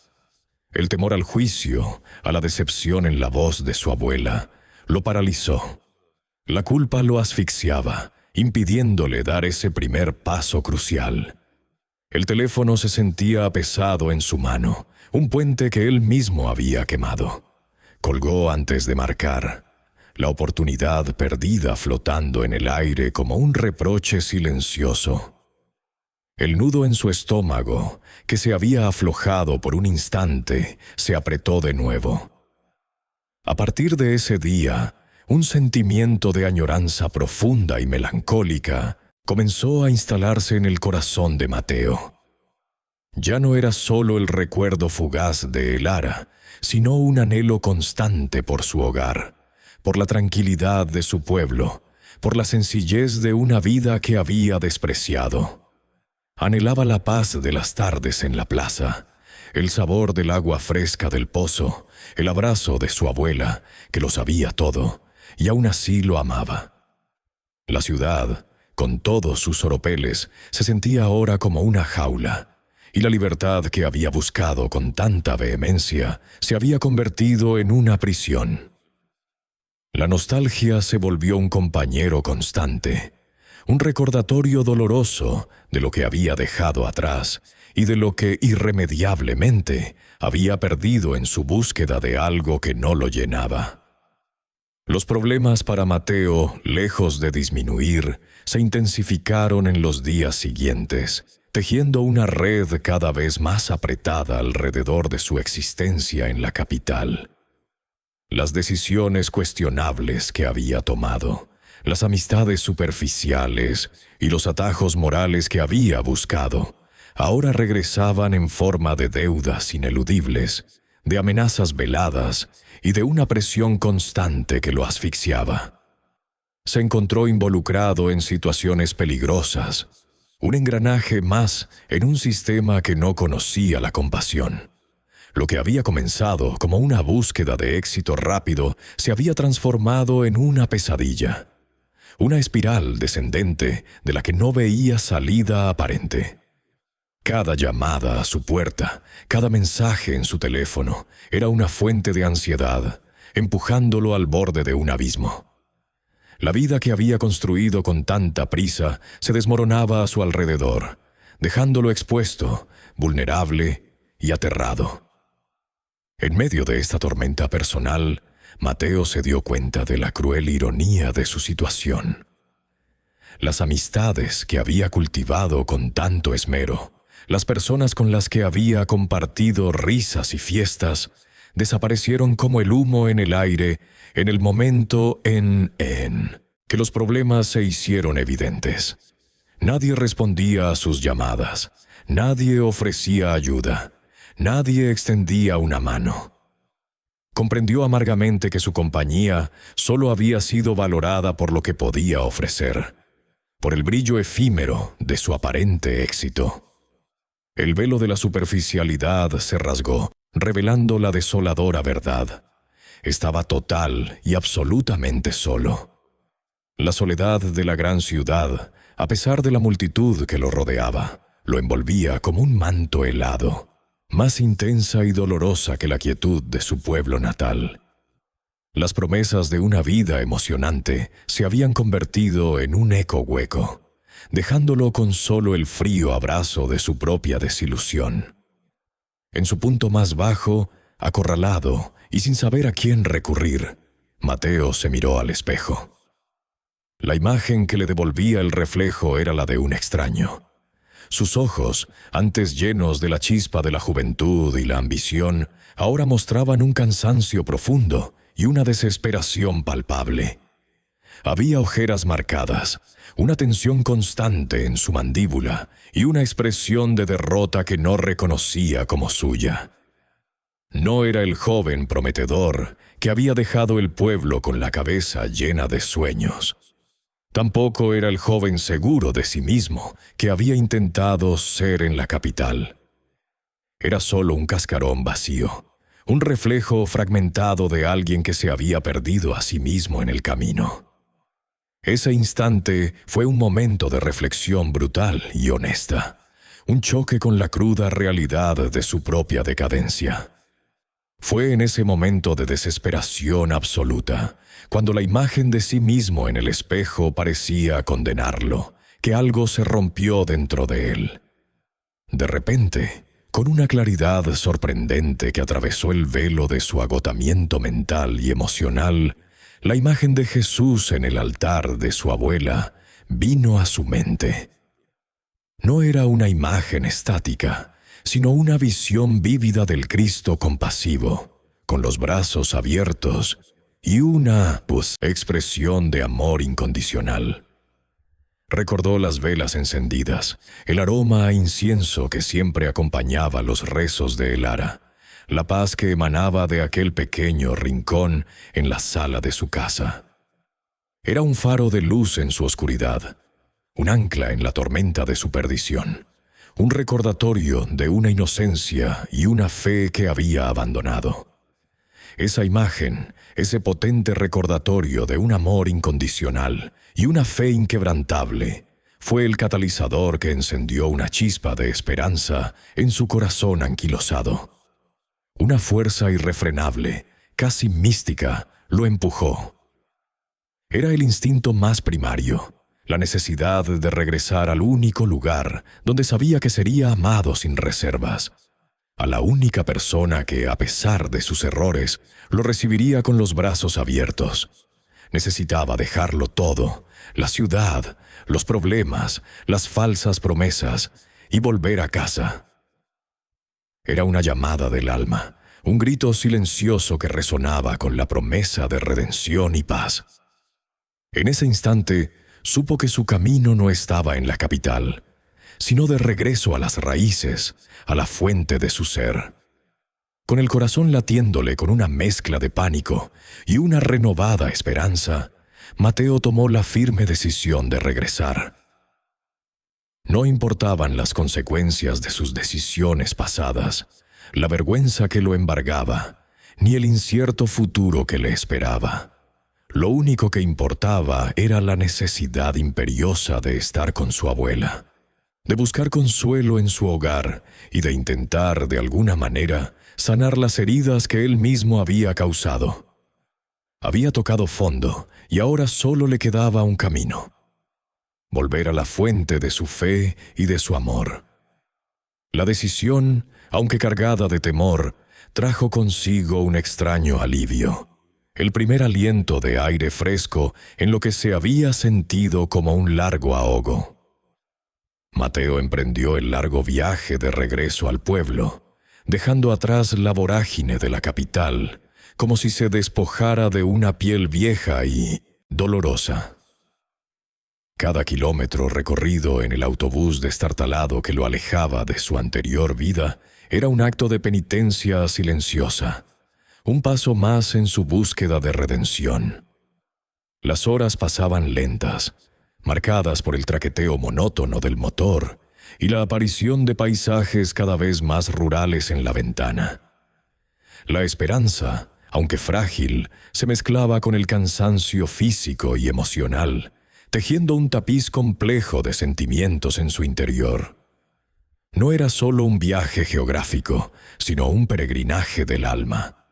El temor al juicio, a la decepción en la voz de su abuela, lo paralizó. La culpa lo asfixiaba, impidiéndole dar ese primer paso crucial. El teléfono se sentía pesado en su mano, un puente que él mismo había quemado. Colgó antes de marcar, la oportunidad perdida flotando en el aire como un reproche silencioso. El nudo en su estómago, que se había aflojado por un instante, se apretó de nuevo. A partir de ese día, un sentimiento de añoranza profunda y melancólica comenzó a instalarse en el corazón de Mateo. Ya no era solo el recuerdo fugaz de Elara, sino un anhelo constante por su hogar, por la tranquilidad de su pueblo, por la sencillez de una vida que había despreciado. Anhelaba la paz de las tardes en la plaza, el sabor del agua fresca del pozo, el abrazo de su abuela, que lo sabía todo, y aún así lo amaba. La ciudad, con todos sus oropeles, se sentía ahora como una jaula, y la libertad que había buscado con tanta vehemencia se había convertido en una prisión. La nostalgia se volvió un compañero constante, un recordatorio doloroso de lo que había dejado atrás y de lo que irremediablemente había perdido en su búsqueda de algo que no lo llenaba. Los problemas para Mateo, lejos de disminuir, se intensificaron en los días siguientes, tejiendo una red cada vez más apretada alrededor de su existencia en la capital. Las decisiones cuestionables que había tomado, las amistades superficiales y los atajos morales que había buscado, ahora regresaban en forma de deudas ineludibles, de amenazas veladas y de una presión constante que lo asfixiaba. Se encontró involucrado en situaciones peligrosas, un engranaje más en un sistema que no conocía la compasión. Lo que había comenzado como una búsqueda de éxito rápido se había transformado en una pesadilla, una espiral descendente de la que no veía salida aparente. Cada llamada a su puerta, cada mensaje en su teléfono, era una fuente de ansiedad, empujándolo al borde de un abismo. La vida que había construido con tanta prisa se desmoronaba a su alrededor, dejándolo expuesto, vulnerable y aterrado. En medio de esta tormenta personal, Mateo se dio cuenta de la cruel ironía de su situación. Las amistades que había cultivado con tanto esmero, las personas con las que había compartido risas y fiestas, desaparecieron como el humo en el aire en el momento en que los problemas se hicieron evidentes. Nadie respondía a sus llamadas, nadie ofrecía ayuda, nadie extendía una mano. Comprendió amargamente que su compañía solo había sido valorada por lo que podía ofrecer, por el brillo efímero de su aparente éxito. El velo de la superficialidad se rasgó, revelando la desoladora verdad. Estaba total y absolutamente solo. La soledad de la gran ciudad, a pesar de la multitud que lo rodeaba, lo envolvía como un manto helado, más intensa y dolorosa que la quietud de su pueblo natal. Las promesas de una vida emocionante se habían convertido en un eco hueco, dejándolo con solo el frío abrazo de su propia desilusión. En su punto más bajo, acorralado y sin saber a quién recurrir, Mateo se miró al espejo. La imagen que le devolvía el reflejo era la de un extraño. Sus ojos, antes llenos de la chispa de la juventud y la ambición, ahora mostraban un cansancio profundo y una desesperación palpable. Había ojeras marcadas, una tensión constante en su mandíbula y una expresión de derrota que no reconocía como suya. No era el joven prometedor que había dejado el pueblo con la cabeza llena de sueños. Tampoco era el joven seguro de sí mismo que había intentado ser en la capital. Era solo un cascarón vacío, un reflejo fragmentado de alguien que se había perdido a sí mismo en el camino. Ese instante fue un momento de reflexión brutal y honesta, un choque con la cruda realidad de su propia decadencia. Fue en ese momento de desesperación absoluta, cuando la imagen de sí mismo en el espejo parecía condenarlo, que algo se rompió dentro de él. De repente, con una claridad sorprendente que atravesó el velo de su agotamiento mental y emocional, la imagen de Jesús en el altar de su abuela vino a su mente. No era una imagen estática, sino una visión vívida del Cristo compasivo, con los brazos abiertos y una expresión de amor incondicional. Recordó las velas encendidas, el aroma a incienso que siempre acompañaba los rezos de Elara, la paz que emanaba de aquel pequeño rincón en la sala de su casa. Era un faro de luz en su oscuridad, un ancla en la tormenta de su perdición, un recordatorio de una inocencia y una fe que había abandonado. Esa imagen, ese potente recordatorio de un amor incondicional y una fe inquebrantable, fue el catalizador que encendió una chispa de esperanza en su corazón anquilosado. Una fuerza irrefrenable, casi mística, lo empujó. Era el instinto más primario, la necesidad de regresar al único lugar donde sabía que sería amado sin reservas, a la única persona que, a pesar de sus errores, lo recibiría con los brazos abiertos. Necesitaba dejarlo todo, la ciudad, los problemas, las falsas promesas, y volver a casa. Era una llamada del alma, un grito silencioso que resonaba con la promesa de redención y paz. En ese instante, supo que su camino no estaba en la capital, sino de regreso a las raíces, a la fuente de su ser. Con el corazón latiéndole con una mezcla de pánico y una renovada esperanza, Mateo tomó la firme decisión de regresar. No importaban las consecuencias de sus decisiones pasadas, la vergüenza que lo embargaba, ni el incierto futuro que le esperaba. Lo único que importaba era la necesidad imperiosa de estar con su abuela, de buscar consuelo en su hogar y de intentar, de alguna manera, sanar las heridas que él mismo había causado. Había tocado fondo y ahora solo le quedaba un camino: volver a la fuente de su fe y de su amor. La decisión, aunque cargada de temor, trajo consigo un extraño alivio, el primer aliento de aire fresco en lo que se había sentido como un largo ahogo. Mateo emprendió el largo viaje de regreso al pueblo, dejando atrás la vorágine de la capital, como si se despojara de una piel vieja y dolorosa. Cada kilómetro recorrido en el autobús destartalado que lo alejaba de su anterior vida era un acto de penitencia silenciosa, un paso más en su búsqueda de redención. Las horas pasaban lentas, marcadas por el traqueteo monótono del motor y la aparición de paisajes cada vez más rurales en la ventana. La esperanza, aunque frágil, se mezclaba con el cansancio físico y emocional, tejiendo un tapiz complejo de sentimientos en su interior. No era solo un viaje geográfico, sino un peregrinaje del alma.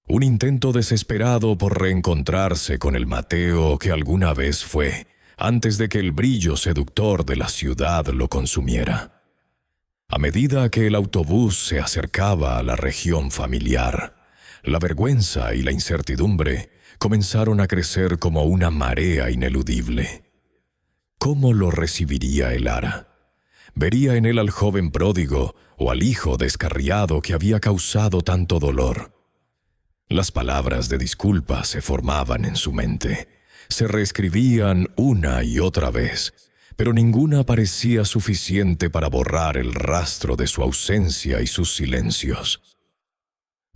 Un intento desesperado por reencontrarse con el Mateo que alguna vez fue, antes de que el brillo seductor de la ciudad lo consumiera. A medida que el autobús se acercaba a la región familiar, la vergüenza y la incertidumbre comenzaron a crecer como una marea ineludible. ¿Cómo lo recibiría el Ara? ¿Vería en él al joven pródigo o al hijo descarriado que había causado tanto dolor? Las palabras de disculpa se formaban en su mente, se reescribían una y otra vez, pero ninguna parecía suficiente para borrar el rastro de su ausencia y sus silencios.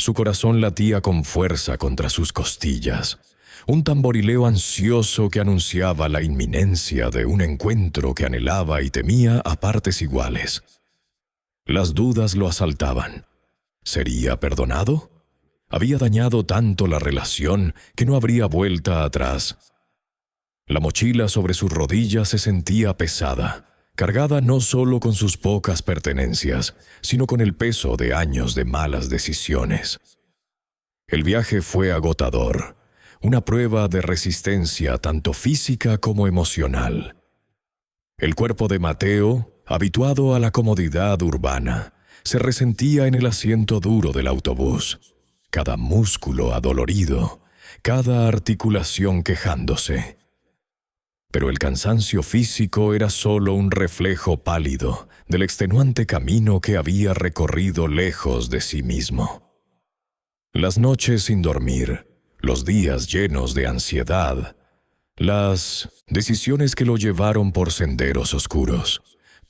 Su corazón latía con fuerza contra sus costillas, un tamborileo ansioso que anunciaba la inminencia de un encuentro que anhelaba y temía a partes iguales. Las dudas lo asaltaban. ¿Sería perdonado? Había dañado tanto la relación que no habría vuelta atrás. La mochila sobre sus rodillas se sentía pesada, cargada no solo con sus pocas pertenencias, sino con el peso de años de malas decisiones. El viaje fue agotador, una prueba de resistencia tanto física como emocional. El cuerpo de Mateo, habituado a la comodidad urbana, se resentía en el asiento duro del autobús, cada músculo adolorido, cada articulación quejándose. Pero el cansancio físico era solo un reflejo pálido del extenuante camino que había recorrido lejos de sí mismo. Las noches sin dormir, los días llenos de ansiedad, las decisiones que lo llevaron por senderos oscuros,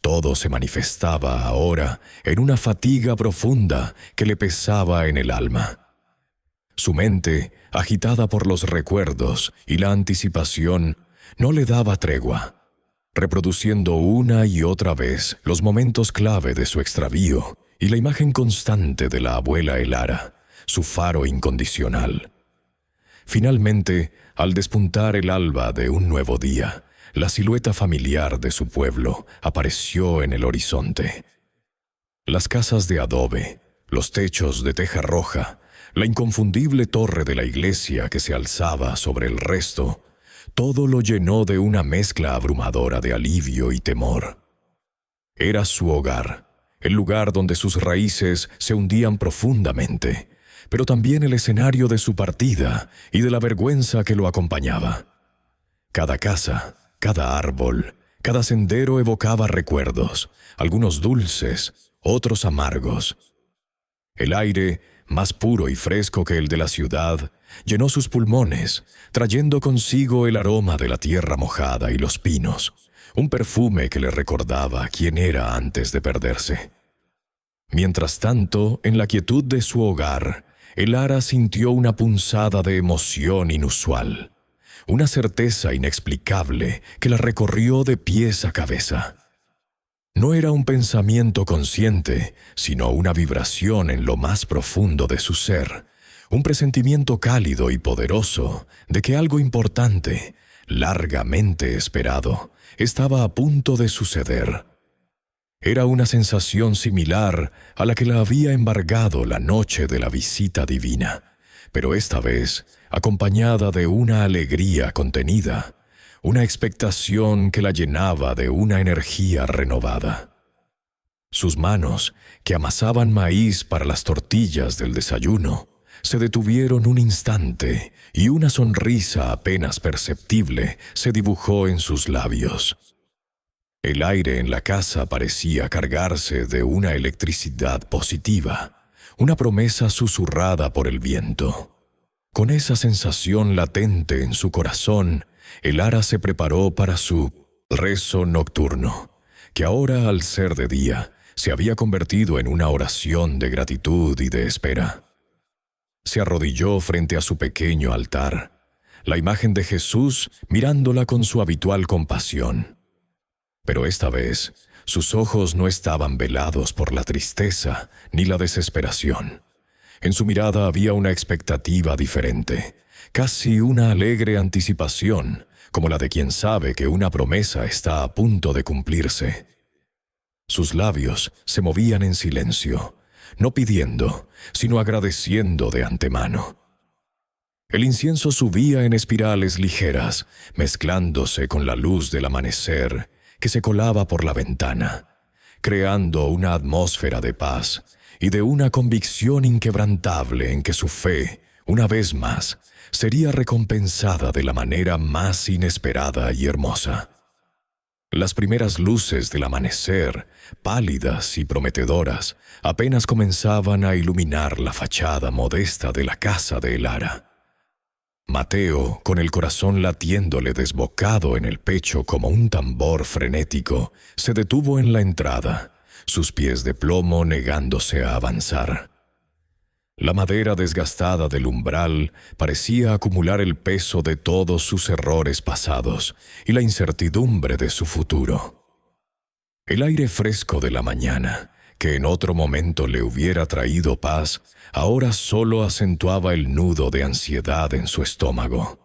todo se manifestaba ahora en una fatiga profunda que le pesaba en el alma. Su mente, agitada por los recuerdos y la anticipación, no le daba tregua, reproduciendo una y otra vez los momentos clave de su extravío y la imagen constante de la abuela Elara, su faro incondicional. Finalmente, al despuntar el alba de un nuevo día, la silueta familiar de su pueblo apareció en el horizonte. Las casas de adobe, los techos de teja roja, la inconfundible torre de la iglesia que se alzaba sobre el resto, todo lo llenó de una mezcla abrumadora de alivio y temor. Era su hogar, el lugar donde sus raíces se hundían profundamente, pero también el escenario de su partida y de la vergüenza que lo acompañaba. Cada casa, cada árbol, cada sendero evocaba recuerdos, algunos dulces, otros amargos. El aire, más puro y fresco que el de la ciudad, llenó sus pulmones, trayendo consigo el aroma de la tierra mojada y los pinos, un perfume que le recordaba quién era antes de perderse. Mientras tanto, en la quietud de su hogar, Elara sintió una punzada de emoción inusual, una certeza inexplicable que la recorrió de pies a cabeza. No era un pensamiento consciente, sino una vibración en lo más profundo de su ser, un presentimiento cálido y poderoso de que algo importante, largamente esperado, estaba a punto de suceder. Era una sensación similar a la que la había embargado la noche de la visita divina, pero esta vez acompañada de una alegría contenida, una expectación que la llenaba de una energía renovada. Sus manos, que amasaban maíz para las tortillas del desayuno, se detuvieron un instante y una sonrisa apenas perceptible se dibujó en sus labios. El aire en la casa parecía cargarse de una electricidad positiva, una promesa susurrada por el viento. Con esa sensación latente en su corazón, Elara se preparó para su rezo nocturno, que ahora, al ser de día, se había convertido en una oración de gratitud y de espera. Se arrodilló frente a su pequeño altar, la imagen de Jesús mirándola con su habitual compasión. Pero esta vez, sus ojos no estaban velados por la tristeza ni la desesperación. En su mirada había una expectativa diferente, casi una alegre anticipación, como la de quien sabe que una promesa está a punto de cumplirse. Sus labios se movían en silencio, no pidiendo, sino agradeciendo de antemano. El incienso subía en espirales ligeras, mezclándose con la luz del amanecer que se colaba por la ventana, creando una atmósfera de paz y de una convicción inquebrantable en que su fe, una vez más, sería recompensada de la manera más inesperada y hermosa. Las primeras luces del amanecer, pálidas y prometedoras, apenas comenzaban a iluminar la fachada modesta de la casa de Elara. Mateo, con el corazón latiéndole desbocado en el pecho como un tambor frenético, se detuvo en la entrada, sus pies de plomo negándose a avanzar. La madera desgastada del umbral parecía acumular el peso de todos sus errores pasados y la incertidumbre de su futuro. El aire fresco de la mañana, que en otro momento le hubiera traído paz, ahora solo acentuaba el nudo de ansiedad en su estómago.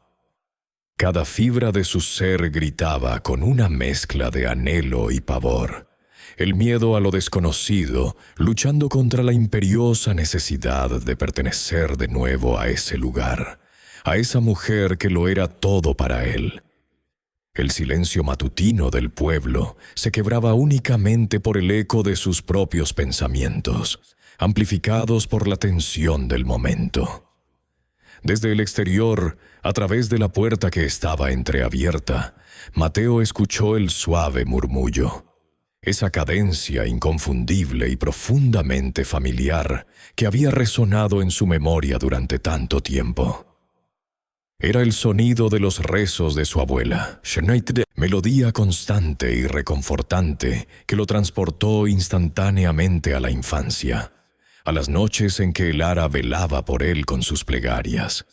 Cada fibra de su ser gritaba con una mezcla de anhelo y pavor. El miedo a lo desconocido, luchando contra la imperiosa necesidad de pertenecer de nuevo a ese lugar, a esa mujer que lo era todo para él. El silencio matutino del pueblo se quebraba únicamente por el eco de sus propios pensamientos, amplificados por la tensión del momento. Desde el exterior, a través de la puerta que estaba entreabierta, Mateo escuchó el suave murmullo. Esa cadencia inconfundible y profundamente familiar que había resonado en su memoria durante tanto tiempo. Era el sonido de los rezos de su abuela, melodía constante y reconfortante que lo transportó instantáneamente a la infancia, a las noches en que Elara velaba por él con sus plegarias.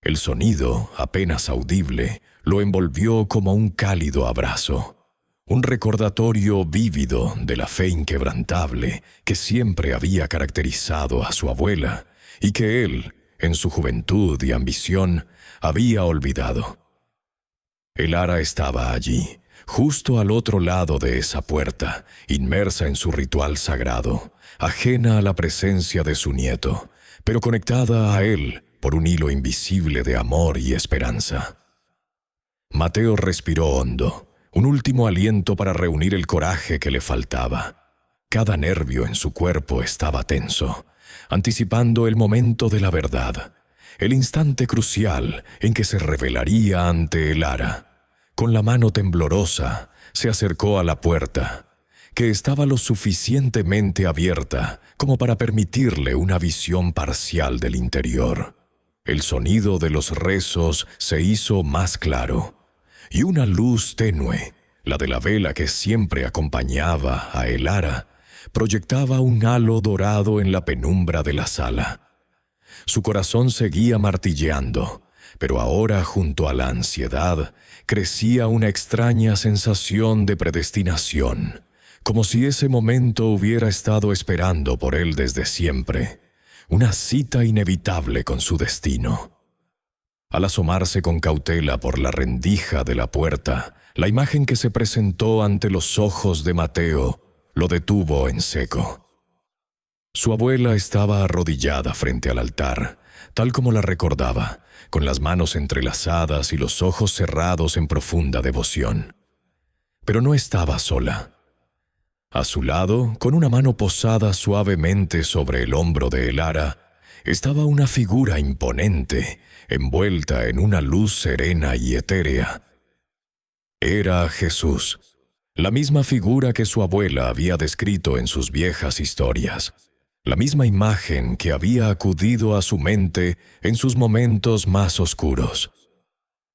El sonido, apenas audible, lo envolvió como un cálido abrazo. Un recordatorio vívido de la fe inquebrantable que siempre había caracterizado a su abuela y que él, en su juventud y ambición, había olvidado. Elara estaba allí, justo al otro lado de esa puerta, inmersa en su ritual sagrado, ajena a la presencia de su nieto, pero conectada a él por un hilo invisible de amor y esperanza. Mateo respiró hondo. Un último aliento para reunir el coraje que le faltaba. Cada nervio en su cuerpo estaba tenso, anticipando el momento de la verdad, el instante crucial en que se revelaría ante Elara. Con la mano temblorosa, se acercó a la puerta, que estaba lo suficientemente abierta como para permitirle una visión parcial del interior. El sonido de los rezos se hizo más claro, y una luz tenue, la de la vela que siempre acompañaba a Elara, proyectaba un halo dorado en la penumbra de la sala. Su corazón seguía martilleando, pero ahora, junto a la ansiedad, crecía una extraña sensación de predestinación, como si ese momento hubiera estado esperando por él desde siempre, una cita inevitable con su destino. Al asomarse con cautela por la rendija de la puerta, la imagen que se presentó ante los ojos de Mateo lo detuvo en seco. Su abuela estaba arrodillada frente al altar, tal como la recordaba, con las manos entrelazadas y los ojos cerrados en profunda devoción. Pero no estaba sola. A su lado, con una mano posada suavemente sobre el hombro de Elara, estaba una figura imponente, envuelta en una luz serena y etérea. Era Jesús, la misma figura que su abuela había descrito en sus viejas historias, la misma imagen que había acudido a su mente en sus momentos más oscuros.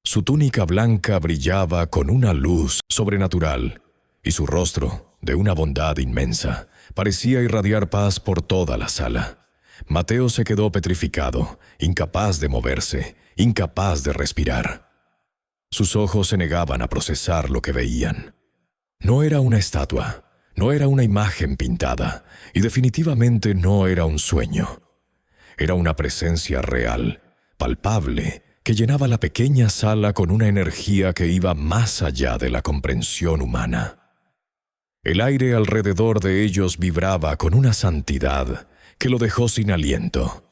Su túnica blanca brillaba con una luz sobrenatural, y su rostro, de una bondad inmensa, parecía irradiar paz por toda la sala. Mateo se quedó petrificado, incapaz de moverse, incapaz de respirar. Sus ojos se negaban a procesar lo que veían. No era una estatua, no era una imagen pintada, y definitivamente no era un sueño. Era una presencia real, palpable, que llenaba la pequeña sala con una energía que iba más allá de la comprensión humana. El aire alrededor de ellos vibraba con una santidad que lo dejó sin aliento.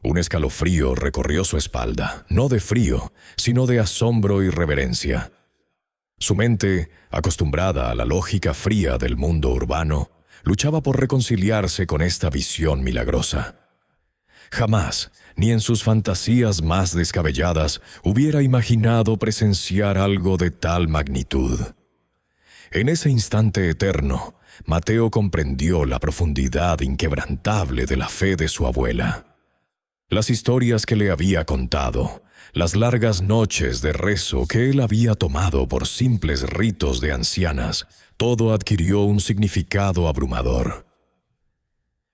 Un escalofrío recorrió su espalda, no de frío, sino de asombro y reverencia. Su mente, acostumbrada a la lógica fría del mundo urbano, luchaba por reconciliarse con esta visión milagrosa. Jamás, ni en sus fantasías más descabelladas, hubiera imaginado presenciar algo de tal magnitud. En ese instante eterno, Mateo comprendió la profundidad inquebrantable de la fe de su abuela. Las historias que le había contado, las largas noches de rezo que él había tomado por simples ritos de ancianas, todo adquirió un significado abrumador.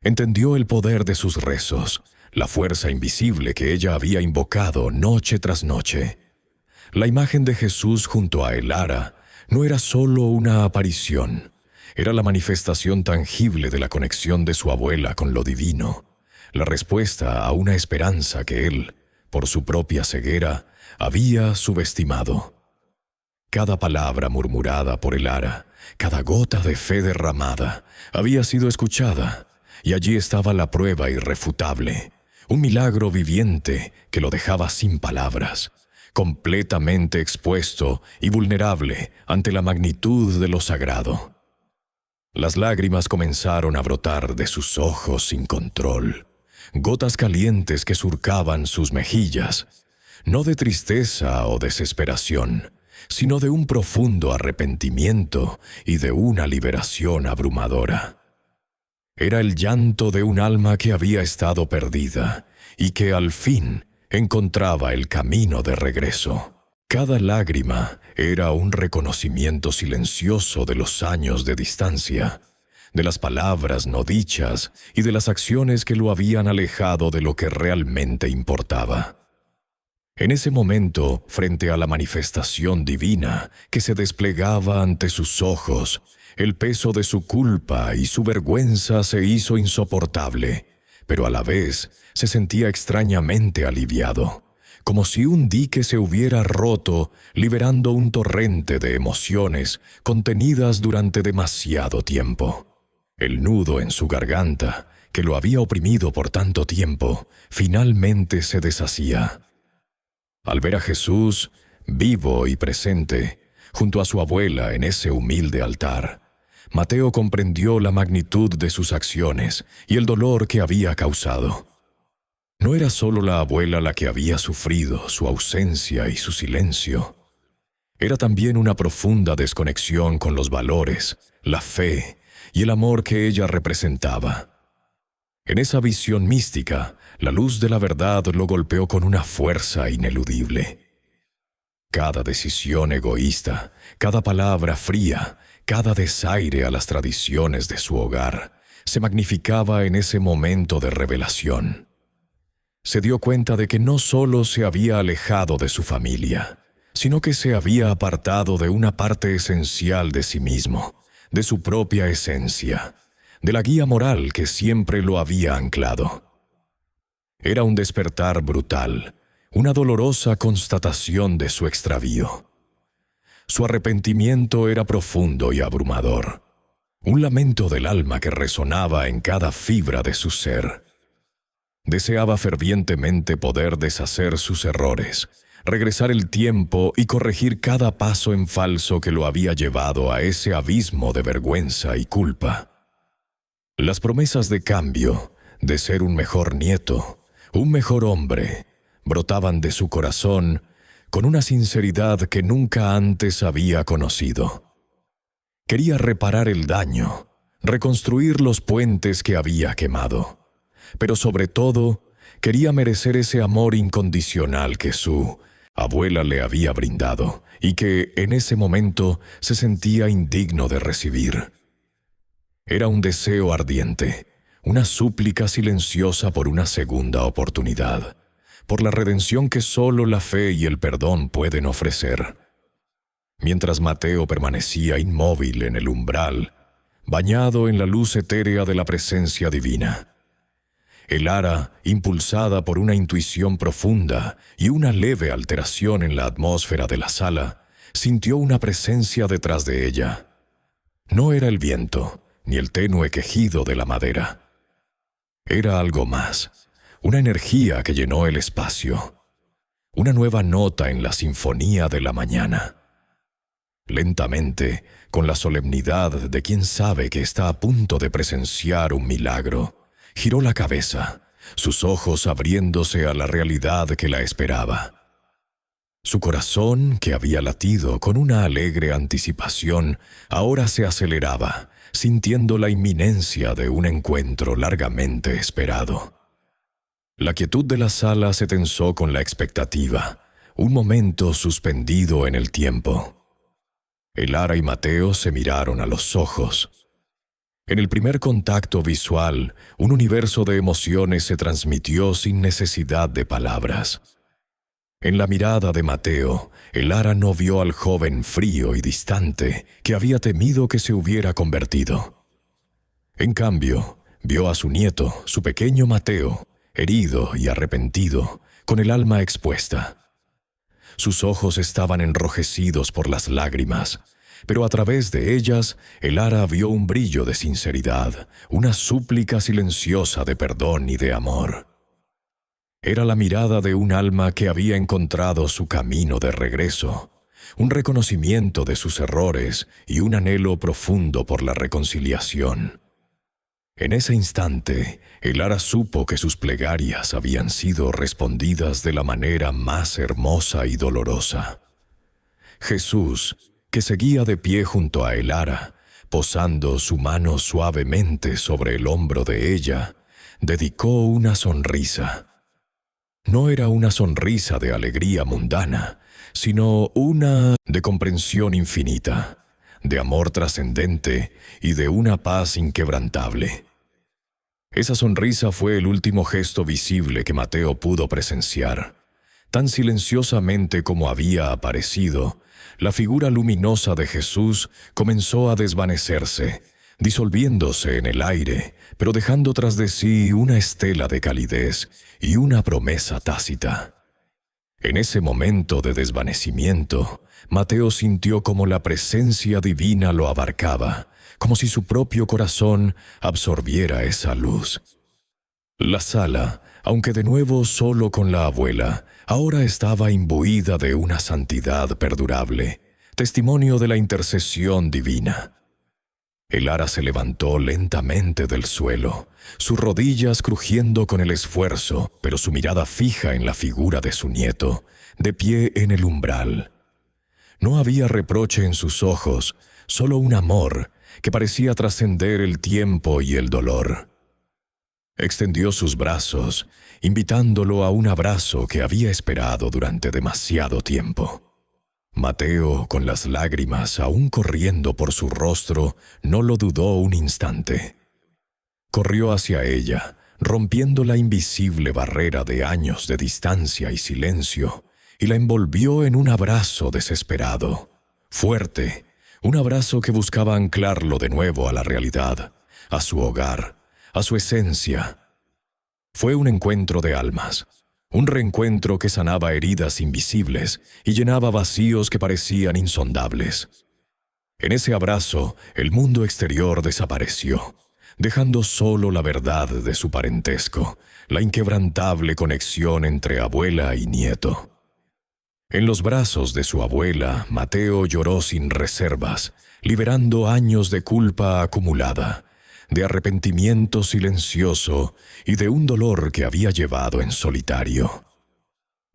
Entendió el poder de sus rezos, la fuerza invisible que ella había invocado noche tras noche. La imagen de Jesús junto a el ara no era solo una aparición, era la manifestación tangible de la conexión de su abuela con lo divino, la respuesta a una esperanza que él, por su propia ceguera, había subestimado. Cada palabra murmurada por el ara, cada gota de fe derramada, había sido escuchada, y allí estaba la prueba irrefutable, un milagro viviente que lo dejaba sin palabras, completamente expuesto y vulnerable ante la magnitud de lo sagrado. Las lágrimas comenzaron a brotar de sus ojos sin control, gotas calientes que surcaban sus mejillas, no de tristeza o desesperación, sino de un profundo arrepentimiento y de una liberación abrumadora. Era el llanto de un alma que había estado perdida y que al fin encontraba el camino de regreso. Cada lágrima era un reconocimiento silencioso de los años de distancia, de las palabras no dichas y de las acciones que lo habían alejado de lo que realmente importaba. En ese momento, frente a la manifestación divina que se desplegaba ante sus ojos, el peso de su culpa y su vergüenza se hizo insoportable, pero a la vez se sentía extrañamente aliviado, como si un dique se hubiera roto, liberando un torrente de emociones contenidas durante demasiado tiempo. El nudo en su garganta, que lo había oprimido por tanto tiempo, finalmente se deshacía. Al ver a Jesús, vivo y presente, junto a su abuela en ese humilde altar, Mateo comprendió la magnitud de sus acciones y el dolor que había causado. No era solo la abuela la que había sufrido su ausencia y su silencio. Era también una profunda desconexión con los valores, la fe y el amor que ella representaba. En esa visión mística, la luz de la verdad lo golpeó con una fuerza ineludible. Cada decisión egoísta, cada palabra fría, cada desaire a las tradiciones de su hogar, se magnificaba en ese momento de revelación. Se dio cuenta de que no solo se había alejado de su familia, sino que se había apartado de una parte esencial de sí mismo, de su propia esencia, de la guía moral que siempre lo había anclado. Era un despertar brutal, una dolorosa constatación de su extravío. Su arrepentimiento era profundo y abrumador, un lamento del alma que resonaba en cada fibra de su ser. Deseaba fervientemente poder deshacer sus errores, regresar el tiempo y corregir cada paso en falso que lo había llevado a ese abismo de vergüenza y culpa. Las promesas de cambio, de ser un mejor nieto, un mejor hombre, brotaban de su corazón con una sinceridad que nunca antes había conocido. Quería reparar el daño, reconstruir los puentes que había quemado, pero sobre todo quería merecer ese amor incondicional que su abuela le había brindado y que en ese momento se sentía indigno de recibir. Era un deseo ardiente, una súplica silenciosa por una segunda oportunidad, por la redención que solo la fe y el perdón pueden ofrecer. Mientras Mateo permanecía inmóvil en el umbral, bañado en la luz etérea de la presencia divina, Elara, impulsada por una intuición profunda y una leve alteración en la atmósfera de la sala, sintió una presencia detrás de ella. No era el viento, ni el tenue quejido de la madera. Era algo más, una energía que llenó el espacio, una nueva nota en la sinfonía de la mañana. Lentamente, con la solemnidad de quien sabe que está a punto de presenciar un milagro, giró la cabeza, sus ojos abriéndose a la realidad que la esperaba. Su corazón, que había latido con una alegre anticipación, ahora se aceleraba, sintiendo la inminencia de un encuentro largamente esperado. La quietud de la sala se tensó con la expectativa, un momento suspendido en el tiempo. Elara y Mateo se miraron a los ojos. En el primer contacto visual, un universo de emociones se transmitió sin necesidad de palabras. En la mirada de Mateo, Elara no vio al joven frío y distante que había temido que se hubiera convertido. En cambio, vio a su nieto, su pequeño Mateo, herido y arrepentido, con el alma expuesta. Sus ojos estaban enrojecidos por las lágrimas, pero a través de ellas, Elara vio un brillo de sinceridad, una súplica silenciosa de perdón y de amor. Era la mirada de un alma que había encontrado su camino de regreso, un reconocimiento de sus errores y un anhelo profundo por la reconciliación. En ese instante, Elara supo que sus plegarias habían sido respondidas de la manera más hermosa y dolorosa. Jesús, que seguía de pie junto a Elara, posando su mano suavemente sobre el hombro de ella, dedicó una sonrisa. No era una sonrisa de alegría mundana, sino una de comprensión infinita, de amor trascendente y de una paz inquebrantable. Esa sonrisa fue el último gesto visible que Mateo pudo presenciar. Tan silenciosamente como había aparecido, la figura luminosa de Jesús comenzó a desvanecerse, disolviéndose en el aire, pero dejando tras de sí una estela de calidez y una promesa tácita. En ese momento de desvanecimiento, Mateo sintió como la presencia divina lo abarcaba, como si su propio corazón absorbiera esa luz. La sala, aunque de nuevo solo con la abuela, ahora estaba imbuida de una santidad perdurable, testimonio de la intercesión divina. Elara se levantó lentamente del suelo, sus rodillas crujiendo con el esfuerzo, pero su mirada fija en la figura de su nieto, de pie en el umbral. No había reproche en sus ojos, solo un amor que parecía trascender el tiempo y el dolor. Extendió sus brazos, invitándolo a un abrazo que había esperado durante demasiado tiempo. Mateo, con las lágrimas aún corriendo por su rostro, no lo dudó un instante. Corrió hacia ella, rompiendo la invisible barrera de años de distancia y silencio, y la envolvió en un abrazo desesperado, fuerte, un abrazo que buscaba anclarlo de nuevo a la realidad, a su hogar, a su esencia. Fue un encuentro de almas, un reencuentro que sanaba heridas invisibles y llenaba vacíos que parecían insondables. En ese abrazo, el mundo exterior desapareció, dejando solo la verdad de su parentesco, la inquebrantable conexión entre abuela y nieto. En los brazos de su abuela, Mateo lloró sin reservas, liberando años de culpa acumulada, de arrepentimiento silencioso y de un dolor que había llevado en solitario.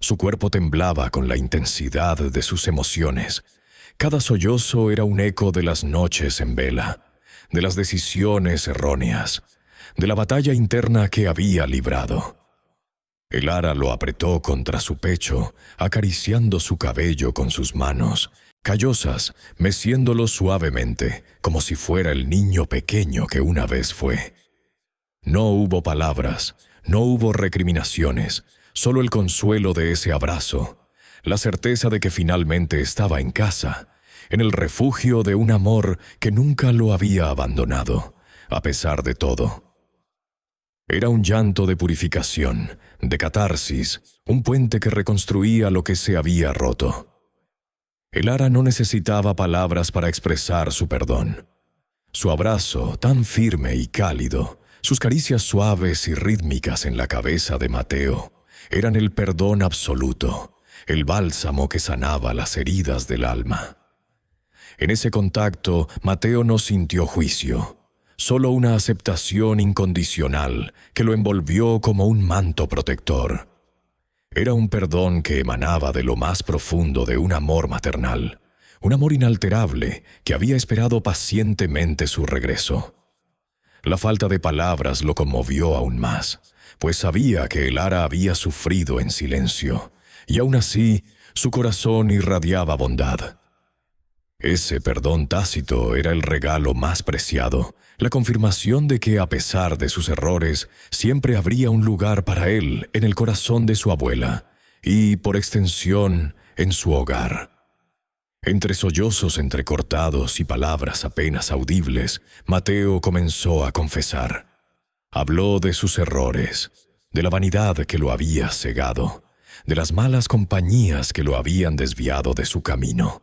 Su cuerpo temblaba con la intensidad de sus emociones. Cada sollozo era un eco de las noches en vela, de las decisiones erróneas, de la batalla interna que había librado. El ara lo apretó contra su pecho, acariciando su cabello con sus manos, callosas, meciéndolo suavemente, como si fuera el niño pequeño que una vez fue. No hubo palabras, no hubo recriminaciones, solo el consuelo de ese abrazo, la certeza de que finalmente estaba en casa, en el refugio de un amor que nunca lo había abandonado, a pesar de todo. Era un llanto de purificación, de catarsis, un puente que reconstruía lo que se había roto. El ara no necesitaba palabras para expresar su perdón. Su abrazo, tan firme y cálido, sus caricias suaves y rítmicas en la cabeza de Mateo, eran el perdón absoluto, el bálsamo que sanaba las heridas del alma. En ese contacto, Mateo no sintió juicio, solo una aceptación incondicional que lo envolvió como un manto protector. Era un perdón que emanaba de lo más profundo de un amor maternal, un amor inalterable que había esperado pacientemente su regreso. La falta de palabras lo conmovió aún más, pues sabía que el ara había sufrido en silencio, y aún así su corazón irradiaba bondad. Ese perdón tácito era el regalo más preciado, la confirmación de que a pesar de sus errores, siempre habría un lugar para él en el corazón de su abuela y, por extensión, en su hogar. Entre sollozos entrecortados y palabras apenas audibles, Mateo comenzó a confesar. Habló de sus errores, de la vanidad que lo había cegado, de las malas compañías que lo habían desviado de su camino,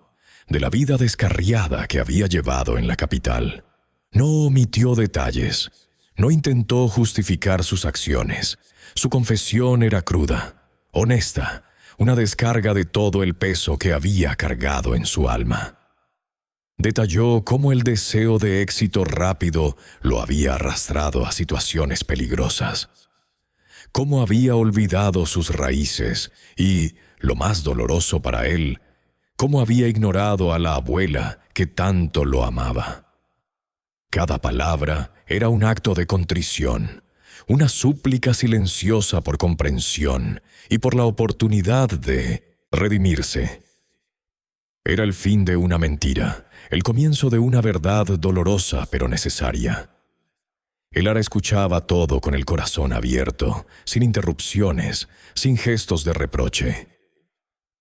de la vida descarriada que había llevado en la capital. No omitió detalles, no intentó justificar sus acciones. Su confesión era cruda, honesta, una descarga de todo el peso que había cargado en su alma. Detalló cómo el deseo de éxito rápido lo había arrastrado a situaciones peligrosas, cómo había olvidado sus raíces y, lo más doloroso para él, cómo había ignorado a la abuela que tanto lo amaba. Cada palabra era un acto de contrición, una súplica silenciosa por comprensión y por la oportunidad de redimirse. Era el fin de una mentira, el comienzo de una verdad dolorosa pero necesaria. El ara escuchaba todo con el corazón abierto, sin interrupciones, sin gestos de reproche.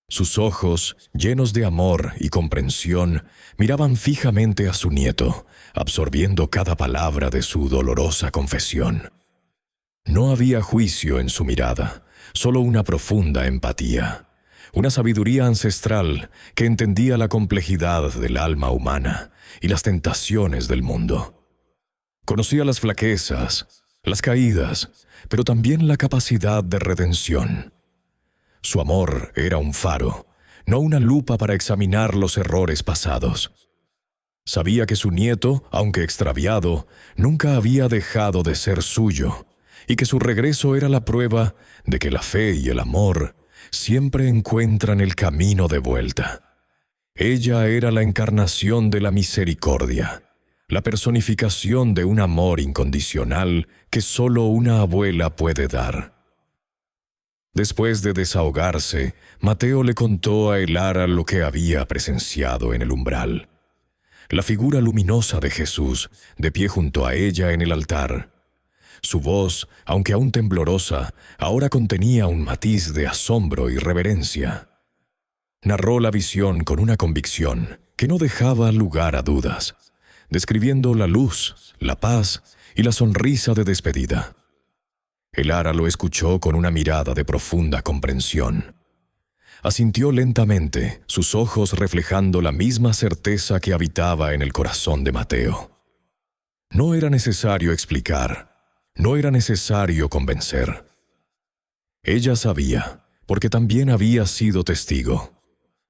Sus ojos, llenos de amor y comprensión, miraban fijamente a su nieto, absorbiendo cada palabra de su dolorosa confesión. No había juicio en su mirada, solo una profunda empatía, una sabiduría ancestral que entendía la complejidad del alma humana y las tentaciones del mundo. Conocía las flaquezas, las caídas, pero también la capacidad de redención. Su amor era un faro, no una lupa para examinar los errores pasados. Sabía que su nieto, aunque extraviado, nunca había dejado de ser suyo, y que su regreso era la prueba de que la fe y el amor siempre encuentran el camino de vuelta. Ella era la encarnación de la misericordia, la personificación de un amor incondicional que solo una abuela puede dar. Después de desahogarse, Mateo le contó a el ara lo que había presenciado en el umbral. La figura luminosa de Jesús, de pie junto a ella en el altar. Su voz, aunque aún temblorosa, ahora contenía un matiz de asombro y reverencia. Narró la visión con una convicción que no dejaba lugar a dudas, describiendo la luz, la paz y la sonrisa de despedida. El ara lo escuchó con una mirada de profunda comprensión. Asintió lentamente, sus ojos reflejando la misma certeza que habitaba en el corazón de Mateo. No era necesario explicar, no era necesario convencer. Ella sabía, porque también había sido testigo.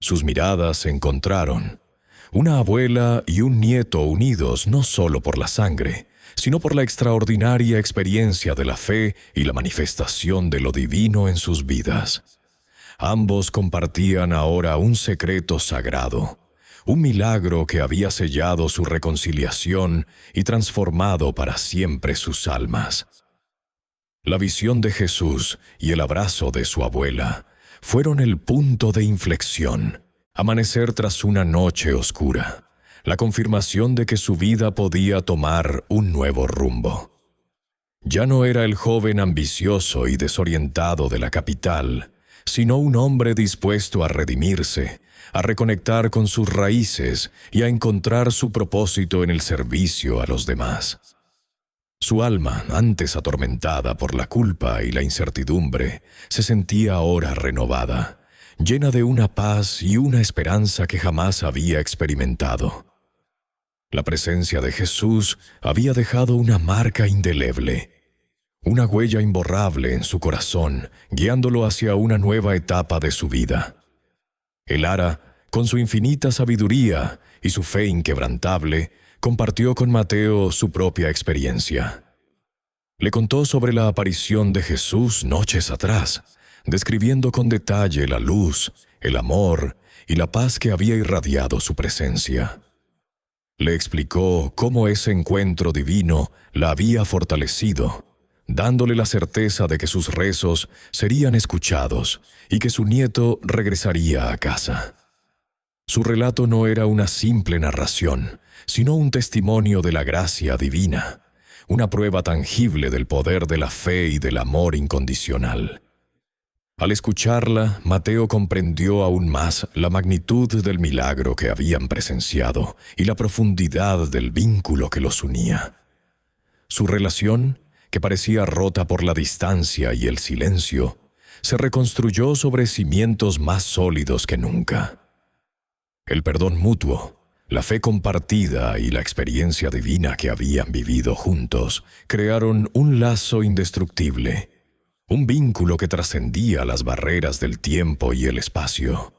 Sus miradas se encontraron. Una abuela y un nieto unidos no solo por la sangre, sino por la extraordinaria experiencia de la fe y la manifestación de lo divino en sus vidas. Ambos compartían ahora un secreto sagrado, un milagro que había sellado su reconciliación y transformado para siempre sus almas. La visión de Jesús y el abrazo de su abuela fueron el punto de inflexión. Amanecer tras una noche oscura, la confirmación de que su vida podía tomar un nuevo rumbo. Ya no era el joven ambicioso y desorientado de la capital, sino un hombre dispuesto a redimirse, a reconectar con sus raíces y a encontrar su propósito en el servicio a los demás. Su alma, antes atormentada por la culpa y la incertidumbre, se sentía ahora renovada, llena de una paz y una esperanza que jamás había experimentado. La presencia de Jesús había dejado una marca indeleble, una huella imborrable en su corazón, guiándolo hacia una nueva etapa de su vida. El Ara, con su infinita sabiduría y su fe inquebrantable, compartió con Mateo su propia experiencia. Le contó sobre la aparición de Jesús noches atrás, describiendo con detalle la luz, el amor y la paz que había irradiado su presencia. Le explicó cómo ese encuentro divino la había fortalecido, dándole la certeza de que sus rezos serían escuchados y que su nieto regresaría a casa. Su relato no era una simple narración, sino un testimonio de la gracia divina, una prueba tangible del poder de la fe y del amor incondicional. Al escucharla, Mateo comprendió aún más la magnitud del milagro que habían presenciado y la profundidad del vínculo que los unía. Su relación, que parecía rota por la distancia y el silencio, se reconstruyó sobre cimientos más sólidos que nunca. El perdón mutuo, la fe compartida y la experiencia divina que habían vivido juntos crearon un lazo indestructible, un vínculo que trascendía las barreras del tiempo y el espacio.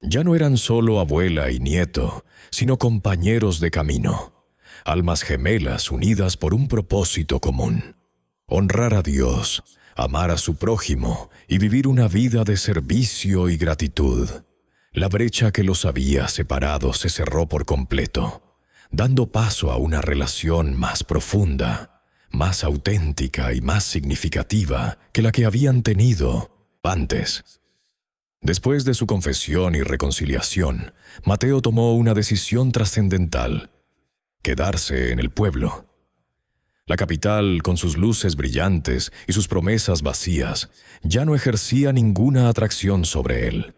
Ya no eran solo abuela y nieto, sino compañeros de camino, almas gemelas unidas por un propósito común: honrar a Dios, amar a su prójimo y vivir una vida de servicio y gratitud. La brecha que los había separado se cerró por completo, dando paso a una relación más profunda, más auténtica y más significativa que la que habían tenido antes. Después de su confesión y reconciliación, Mateo tomó una decisión trascendental: quedarse en el pueblo. La capital, con sus luces brillantes y sus promesas vacías, ya no ejercía ninguna atracción sobre él.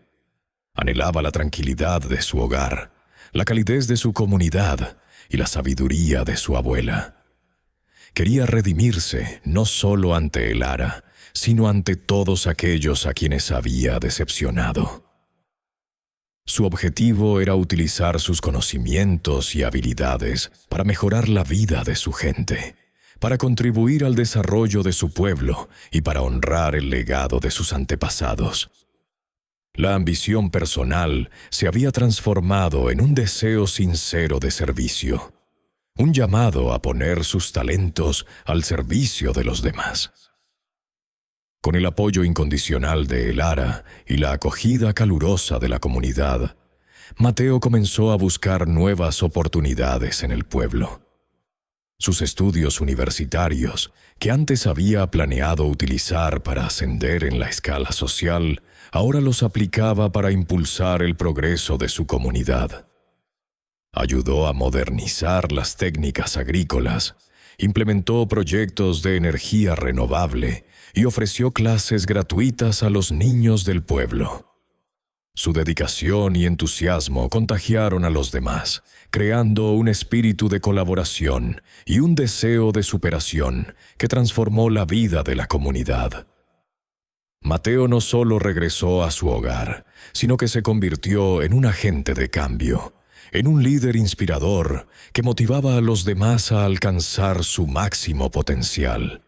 Anhelaba la tranquilidad de su hogar, la calidez de su comunidad y la sabiduría de su abuela. Quería redimirse no solo ante el Ara, sino ante todos aquellos a quienes había decepcionado. Su objetivo era utilizar sus conocimientos y habilidades para mejorar la vida de su gente, para contribuir al desarrollo de su pueblo y para honrar el legado de sus antepasados. La ambición personal se había transformado en un deseo sincero de servicio, un llamado a poner sus talentos al servicio de los demás. Con el apoyo incondicional de El Ara y la acogida calurosa de la comunidad, Mateo comenzó a buscar nuevas oportunidades en el pueblo. Sus estudios universitarios, que antes había planeado utilizar para ascender en la escala social, ahora los aplicaba para impulsar el progreso de su comunidad. Ayudó a modernizar las técnicas agrícolas, implementó proyectos de energía renovable y ofreció clases gratuitas a los niños del pueblo. Su dedicación y entusiasmo contagiaron a los demás, creando un espíritu de colaboración y un deseo de superación que transformó la vida de la comunidad. Mateo no solo regresó a su hogar, sino que se convirtió en un agente de cambio, en un líder inspirador que motivaba a los demás a alcanzar su máximo potencial.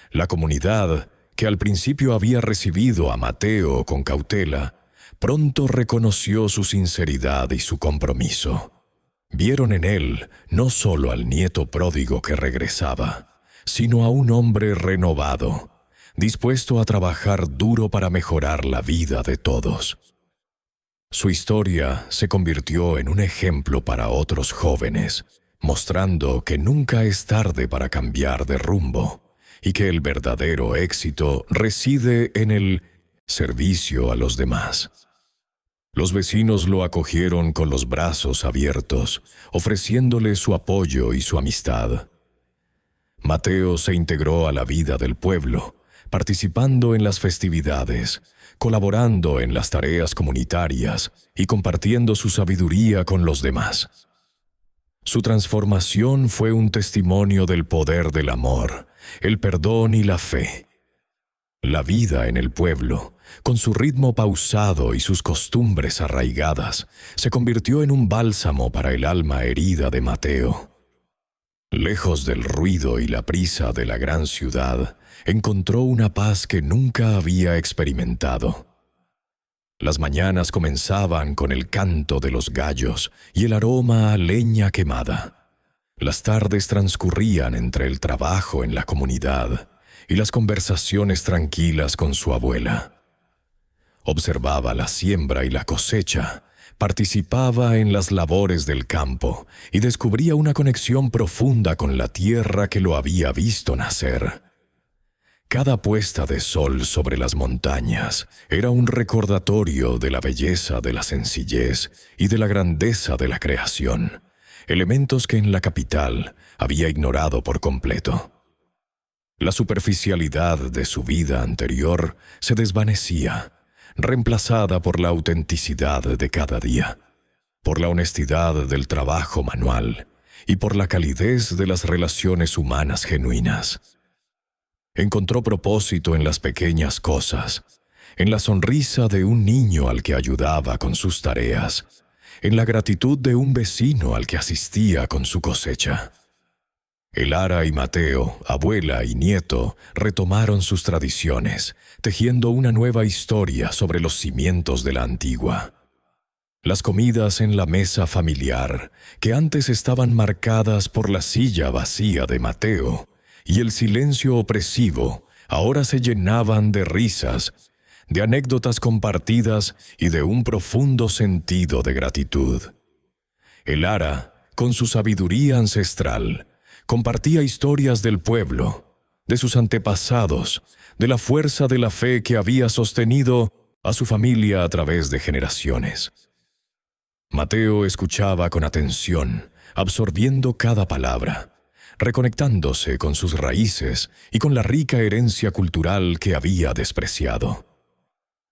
La comunidad, que al principio había recibido a Mateo con cautela, pronto reconoció su sinceridad y su compromiso. Vieron en él no solo al nieto pródigo que regresaba, sino a un hombre renovado, dispuesto a trabajar duro para mejorar la vida de todos. Su historia se convirtió en un ejemplo para otros jóvenes, mostrando que nunca es tarde para cambiar de rumbo y que el verdadero éxito reside en el servicio a los demás. Los vecinos lo acogieron con los brazos abiertos, ofreciéndole su apoyo y su amistad. Mateo se integró a la vida del pueblo, participando en las festividades, colaborando en las tareas comunitarias y compartiendo su sabiduría con los demás. Su transformación fue un testimonio del poder del amor, el perdón y la fe. La vida en el pueblo, con su ritmo pausado y sus costumbres arraigadas, se convirtió en un bálsamo para el alma herida de Mateo. Lejos del ruido y la prisa de la gran ciudad, encontró una paz que nunca había experimentado. Las mañanas comenzaban con el canto de los gallos y el aroma a leña quemada. Las tardes transcurrían entre el trabajo en la comunidad y las conversaciones tranquilas con su abuela. Observaba la siembra y la cosecha, participaba en las labores del campo y descubría una conexión profunda con la tierra que lo había visto nacer. Cada puesta de sol sobre las montañas era un recordatorio de la belleza de la sencillez y de la grandeza de la creación, elementos que en la capital había ignorado por completo. La superficialidad de su vida anterior se desvanecía, reemplazada por la autenticidad de cada día, por la honestidad del trabajo manual y por la calidez de las relaciones humanas genuinas. Encontró propósito en las pequeñas cosas, en la sonrisa de un niño al que ayudaba con sus tareas, en la gratitud de un vecino al que asistía con su cosecha. Elara y Mateo, abuela y nieto, retomaron sus tradiciones, tejiendo una nueva historia sobre los cimientos de la antigua. Las comidas en la mesa familiar, que antes estaban marcadas por la silla vacía de Mateo y el silencio opresivo, ahora se llenaban de risas, de anécdotas compartidas y de un profundo sentido de gratitud. Elara, con su sabiduría ancestral, compartía historias del pueblo, de sus antepasados, de la fuerza de la fe que había sostenido a su familia a través de generaciones. Mateo escuchaba con atención, absorbiendo cada palabra, reconectándose con sus raíces y con la rica herencia cultural que había despreciado.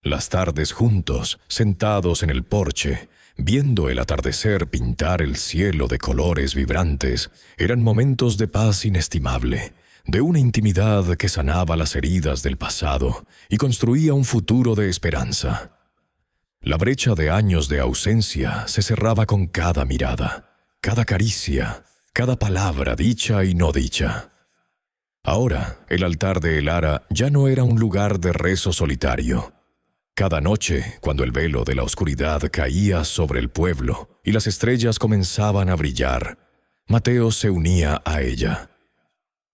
Las tardes juntos, sentados en el porche, viendo el atardecer pintar el cielo de colores vibrantes, eran momentos de paz inestimable, de una intimidad que sanaba las heridas del pasado y construía un futuro de esperanza. La brecha de años de ausencia se cerraba con cada mirada, cada caricia, cada palabra dicha y no dicha. Ahora, el altar de Elara ya no era un lugar de rezo solitario. Cada noche, cuando el velo de la oscuridad caía sobre el pueblo y las estrellas comenzaban a brillar, Mateo se unía a ella.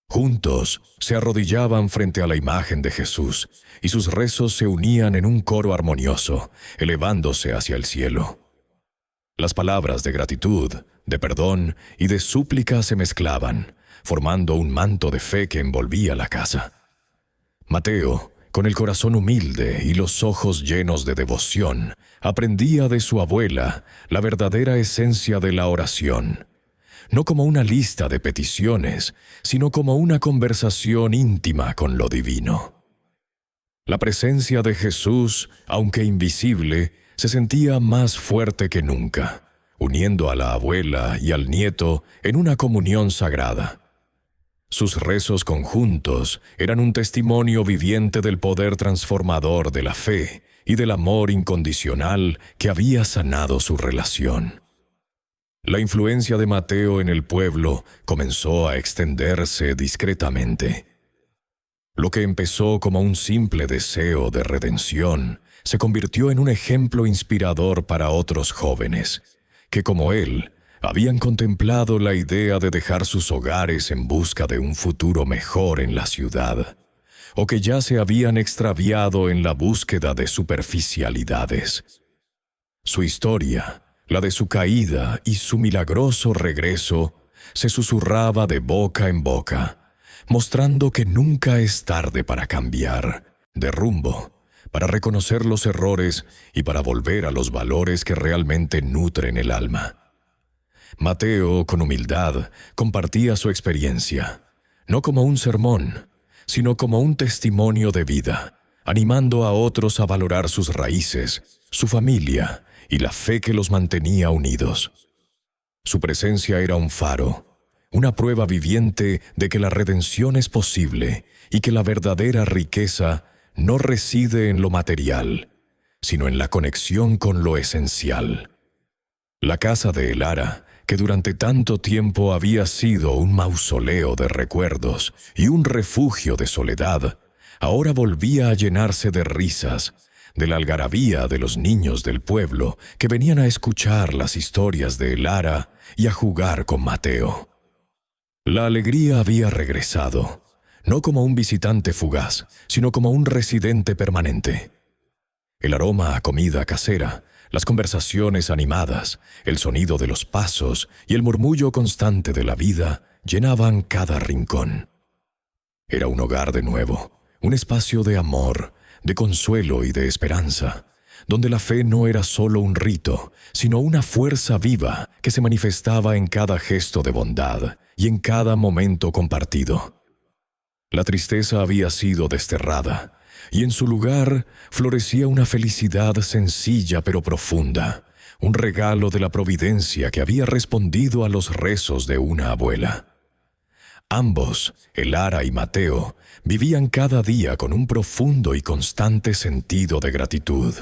Juntos se arrodillaban frente a la imagen de Jesús y sus rezos se unían en un coro armonioso, elevándose hacia el cielo. Las palabras de gratitud, de perdón y de súplica se mezclaban, formando un manto de fe que envolvía la casa. Mateo, con el corazón humilde y los ojos llenos de devoción, aprendía de su abuela la verdadera esencia de la oración, no como una lista de peticiones, sino como una conversación íntima con lo divino. La presencia de Jesús, aunque invisible, se sentía más fuerte que nunca, uniendo a la abuela y al nieto en una comunión sagrada. Sus rezos conjuntos eran un testimonio viviente del poder transformador de la fe y del amor incondicional que había sanado su relación. La influencia de Mateo en el pueblo comenzó a extenderse discretamente. Lo que empezó como un simple deseo de redención se convirtió en un ejemplo inspirador para otros jóvenes, que como él, habían contemplado la idea de dejar sus hogares en busca de un futuro mejor en la ciudad, o que ya se habían extraviado en la búsqueda de superficialidades. Su historia, la de su caída y su milagroso regreso, se susurraba de boca en boca, mostrando que nunca es tarde para cambiar de rumbo, para reconocer los errores y para volver a los valores que realmente nutren el alma. Mateo, con humildad, compartía su experiencia, no como un sermón, sino como un testimonio de vida, animando a otros a valorar sus raíces, su familia y la fe que los mantenía unidos. Su presencia era un faro, una prueba viviente de que la redención es posible y que la verdadera riqueza no reside en lo material, sino en la conexión con lo esencial. La casa de Elara, que durante tanto tiempo había sido un mausoleo de recuerdos y un refugio de soledad, ahora volvía a llenarse de risas, de la algarabía de los niños del pueblo que venían a escuchar las historias de Elara y a jugar con Mateo. La alegría había regresado, no como un visitante fugaz, sino como un residente permanente. El aroma a comida casera, las conversaciones animadas, el sonido de los pasos y el murmullo constante de la vida llenaban cada rincón. Era un hogar de nuevo, un espacio de amor, de consuelo y de esperanza, donde la fe no era solo un rito, sino una fuerza viva que se manifestaba en cada gesto de bondad y en cada momento compartido. La tristeza había sido desterrada, y en su lugar florecía una felicidad sencilla pero profunda, un regalo de la providencia que había respondido a los rezos de una abuela. Ambos, Elara y Mateo, vivían cada día con un profundo y constante sentido de gratitud.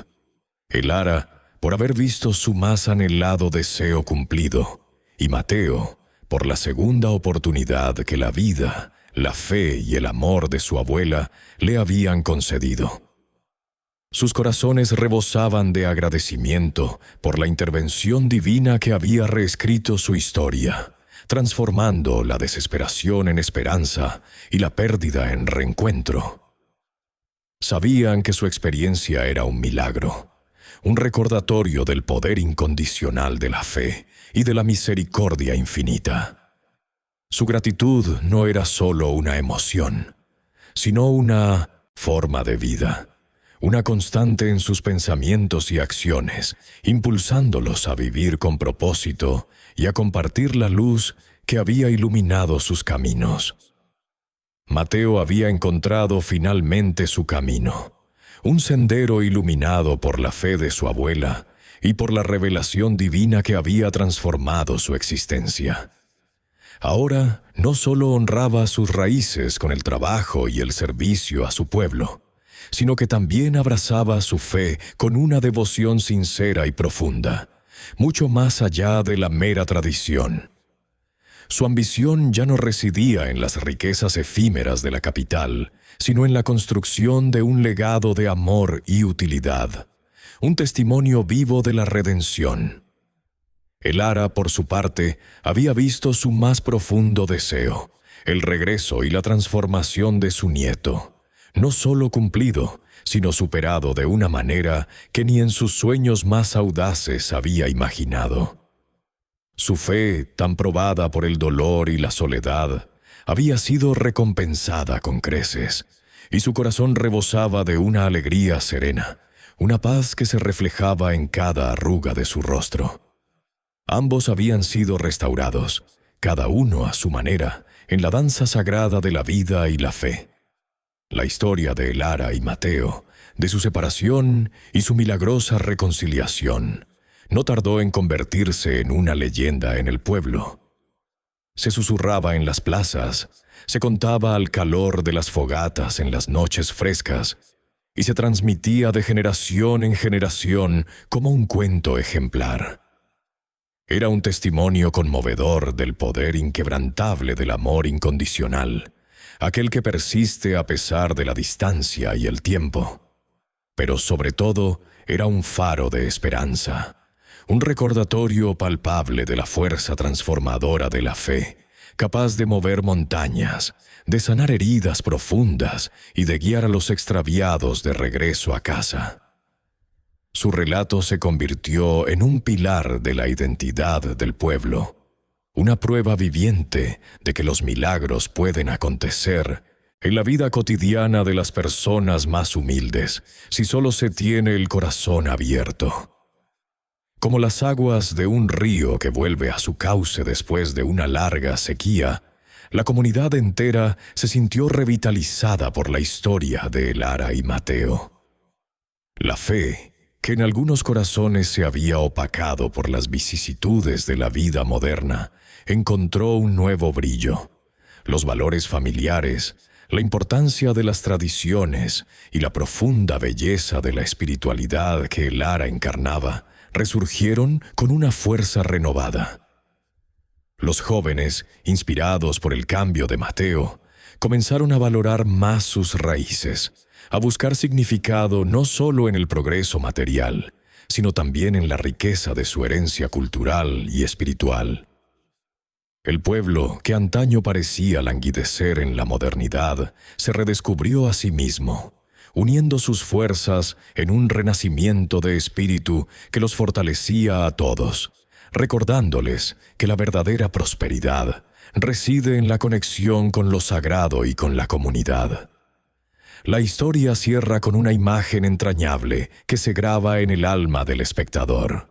Elara, por haber visto su más anhelado deseo cumplido, y Mateo, por la segunda oportunidad que la vida, la fe y el amor de su abuela le habían concedido. Sus corazones rebosaban de agradecimiento por la intervención divina que había reescrito su historia, transformando la desesperación en esperanza y la pérdida en reencuentro. Sabían que su experiencia era un milagro, un recordatorio del poder incondicional de la fe y de la misericordia infinita. Su gratitud no era solo una emoción, sino una forma de vida, una constante en sus pensamientos y acciones, impulsándolos a vivir con propósito y a compartir la luz que había iluminado sus caminos. Mateo había encontrado finalmente su camino, un sendero iluminado por la fe de su abuela y por la revelación divina que había transformado su existencia. Ahora no solo honraba sus raíces con el trabajo y el servicio a su pueblo, sino que también abrazaba su fe con una devoción sincera y profunda, mucho más allá de la mera tradición. Su ambición ya no residía en las riquezas efímeras de la capital, sino en la construcción de un legado de amor y utilidad, un testimonio vivo de la redención. Elara, por su parte, había visto su más profundo deseo, el regreso y la transformación de su nieto, no solo cumplido, sino superado de una manera que ni en sus sueños más audaces había imaginado. Su fe, tan probada por el dolor y la soledad, había sido recompensada con creces, y su corazón rebosaba de una alegría serena, una paz que se reflejaba en cada arruga de su rostro. Ambos habían sido restaurados, cada uno a su manera, en la danza sagrada de la vida y la fe. La historia de Elara y Mateo, de su separación y su milagrosa reconciliación, no tardó en convertirse en una leyenda en el pueblo. Se susurraba en las plazas, se contaba al calor de las fogatas en las noches frescas, y se transmitía de generación en generación como un cuento ejemplar. Era un testimonio conmovedor del poder inquebrantable del amor incondicional, aquel que persiste a pesar de la distancia y el tiempo. Pero sobre todo, era un faro de esperanza, un recordatorio palpable de la fuerza transformadora de la fe, capaz de mover montañas, de sanar heridas profundas y de guiar a los extraviados de regreso a casa. Su relato se convirtió en un pilar de la identidad del pueblo, una prueba viviente de que los milagros pueden acontecer en la vida cotidiana de las personas más humildes, si solo se tiene el corazón abierto. Como las aguas de un río que vuelve a su cauce después de una larga sequía, la comunidad entera se sintió revitalizada por la historia de Elara y Mateo. La fe, que en algunos corazones se había opacado por las vicisitudes de la vida moderna, encontró un nuevo brillo. Los valores familiares, la importancia de las tradiciones y la profunda belleza de la espiritualidad que Elara encarnaba resurgieron con una fuerza renovada. Los jóvenes, inspirados por el cambio de Mateo, comenzaron a valorar más sus raíces, a buscar significado no solo en el progreso material, sino también en la riqueza de su herencia cultural y espiritual. El pueblo, que antaño parecía languidecer en la modernidad, se redescubrió a sí mismo, uniendo sus fuerzas en un renacimiento de espíritu que los fortalecía a todos, recordándoles que la verdadera prosperidad reside en la conexión con lo sagrado y con la comunidad. La historia cierra con una imagen entrañable que se graba en el alma del espectador.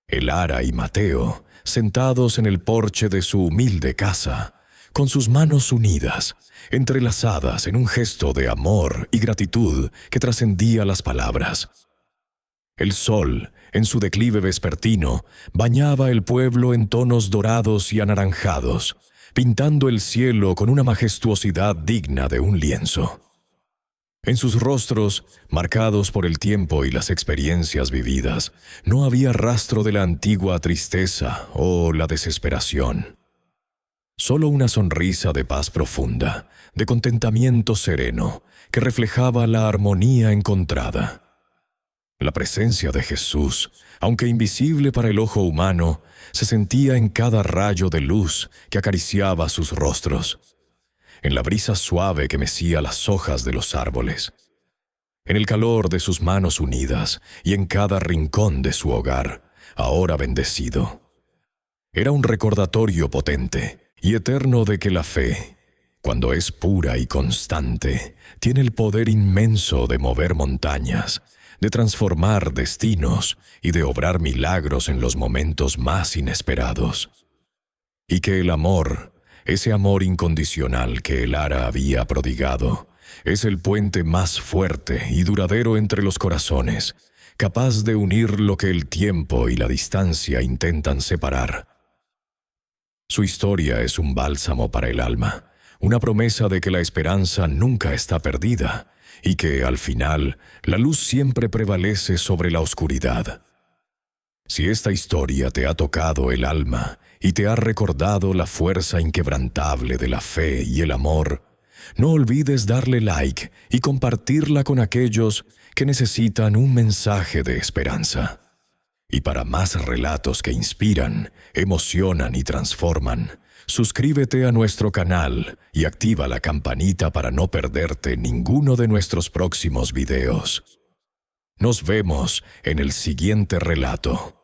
Elara y Mateo, sentados en el porche de su humilde casa, con sus manos unidas, entrelazadas en un gesto de amor y gratitud que trascendía las palabras. El sol, en su declive vespertino, bañaba el pueblo en tonos dorados y anaranjados, pintando el cielo con una majestuosidad digna de un lienzo. En sus rostros, marcados por el tiempo y las experiencias vividas, no había rastro de la antigua tristeza o la desesperación. Solo una sonrisa de paz profunda, de contentamiento sereno, que reflejaba la armonía encontrada. La presencia de Jesús, aunque invisible para el ojo humano, se sentía en cada rayo de luz que acariciaba sus rostros, en la brisa suave que mecía las hojas de los árboles, en el calor de sus manos unidas y en cada rincón de su hogar, ahora bendecido. Era un recordatorio potente y eterno de que la fe, cuando es pura y constante, tiene el poder inmenso de mover montañas, de transformar destinos y de obrar milagros en los momentos más inesperados. Y que el amor, ese amor incondicional que Elara había prodigado, es el puente más fuerte y duradero entre los corazones, capaz de unir lo que el tiempo y la distancia intentan separar. Su historia es un bálsamo para el alma, una promesa de que la esperanza nunca está perdida y que, al final, la luz siempre prevalece sobre la oscuridad. Si esta historia te ha tocado el alma y te ha recordado la fuerza inquebrantable de la fe y el amor, no olvides darle like y compartirla con aquellos que necesitan un mensaje de esperanza. Y para más relatos que inspiran, emocionan y transforman, suscríbete a nuestro canal y activa la campanita para no perderte ninguno de nuestros próximos videos. Nos vemos en el siguiente relato.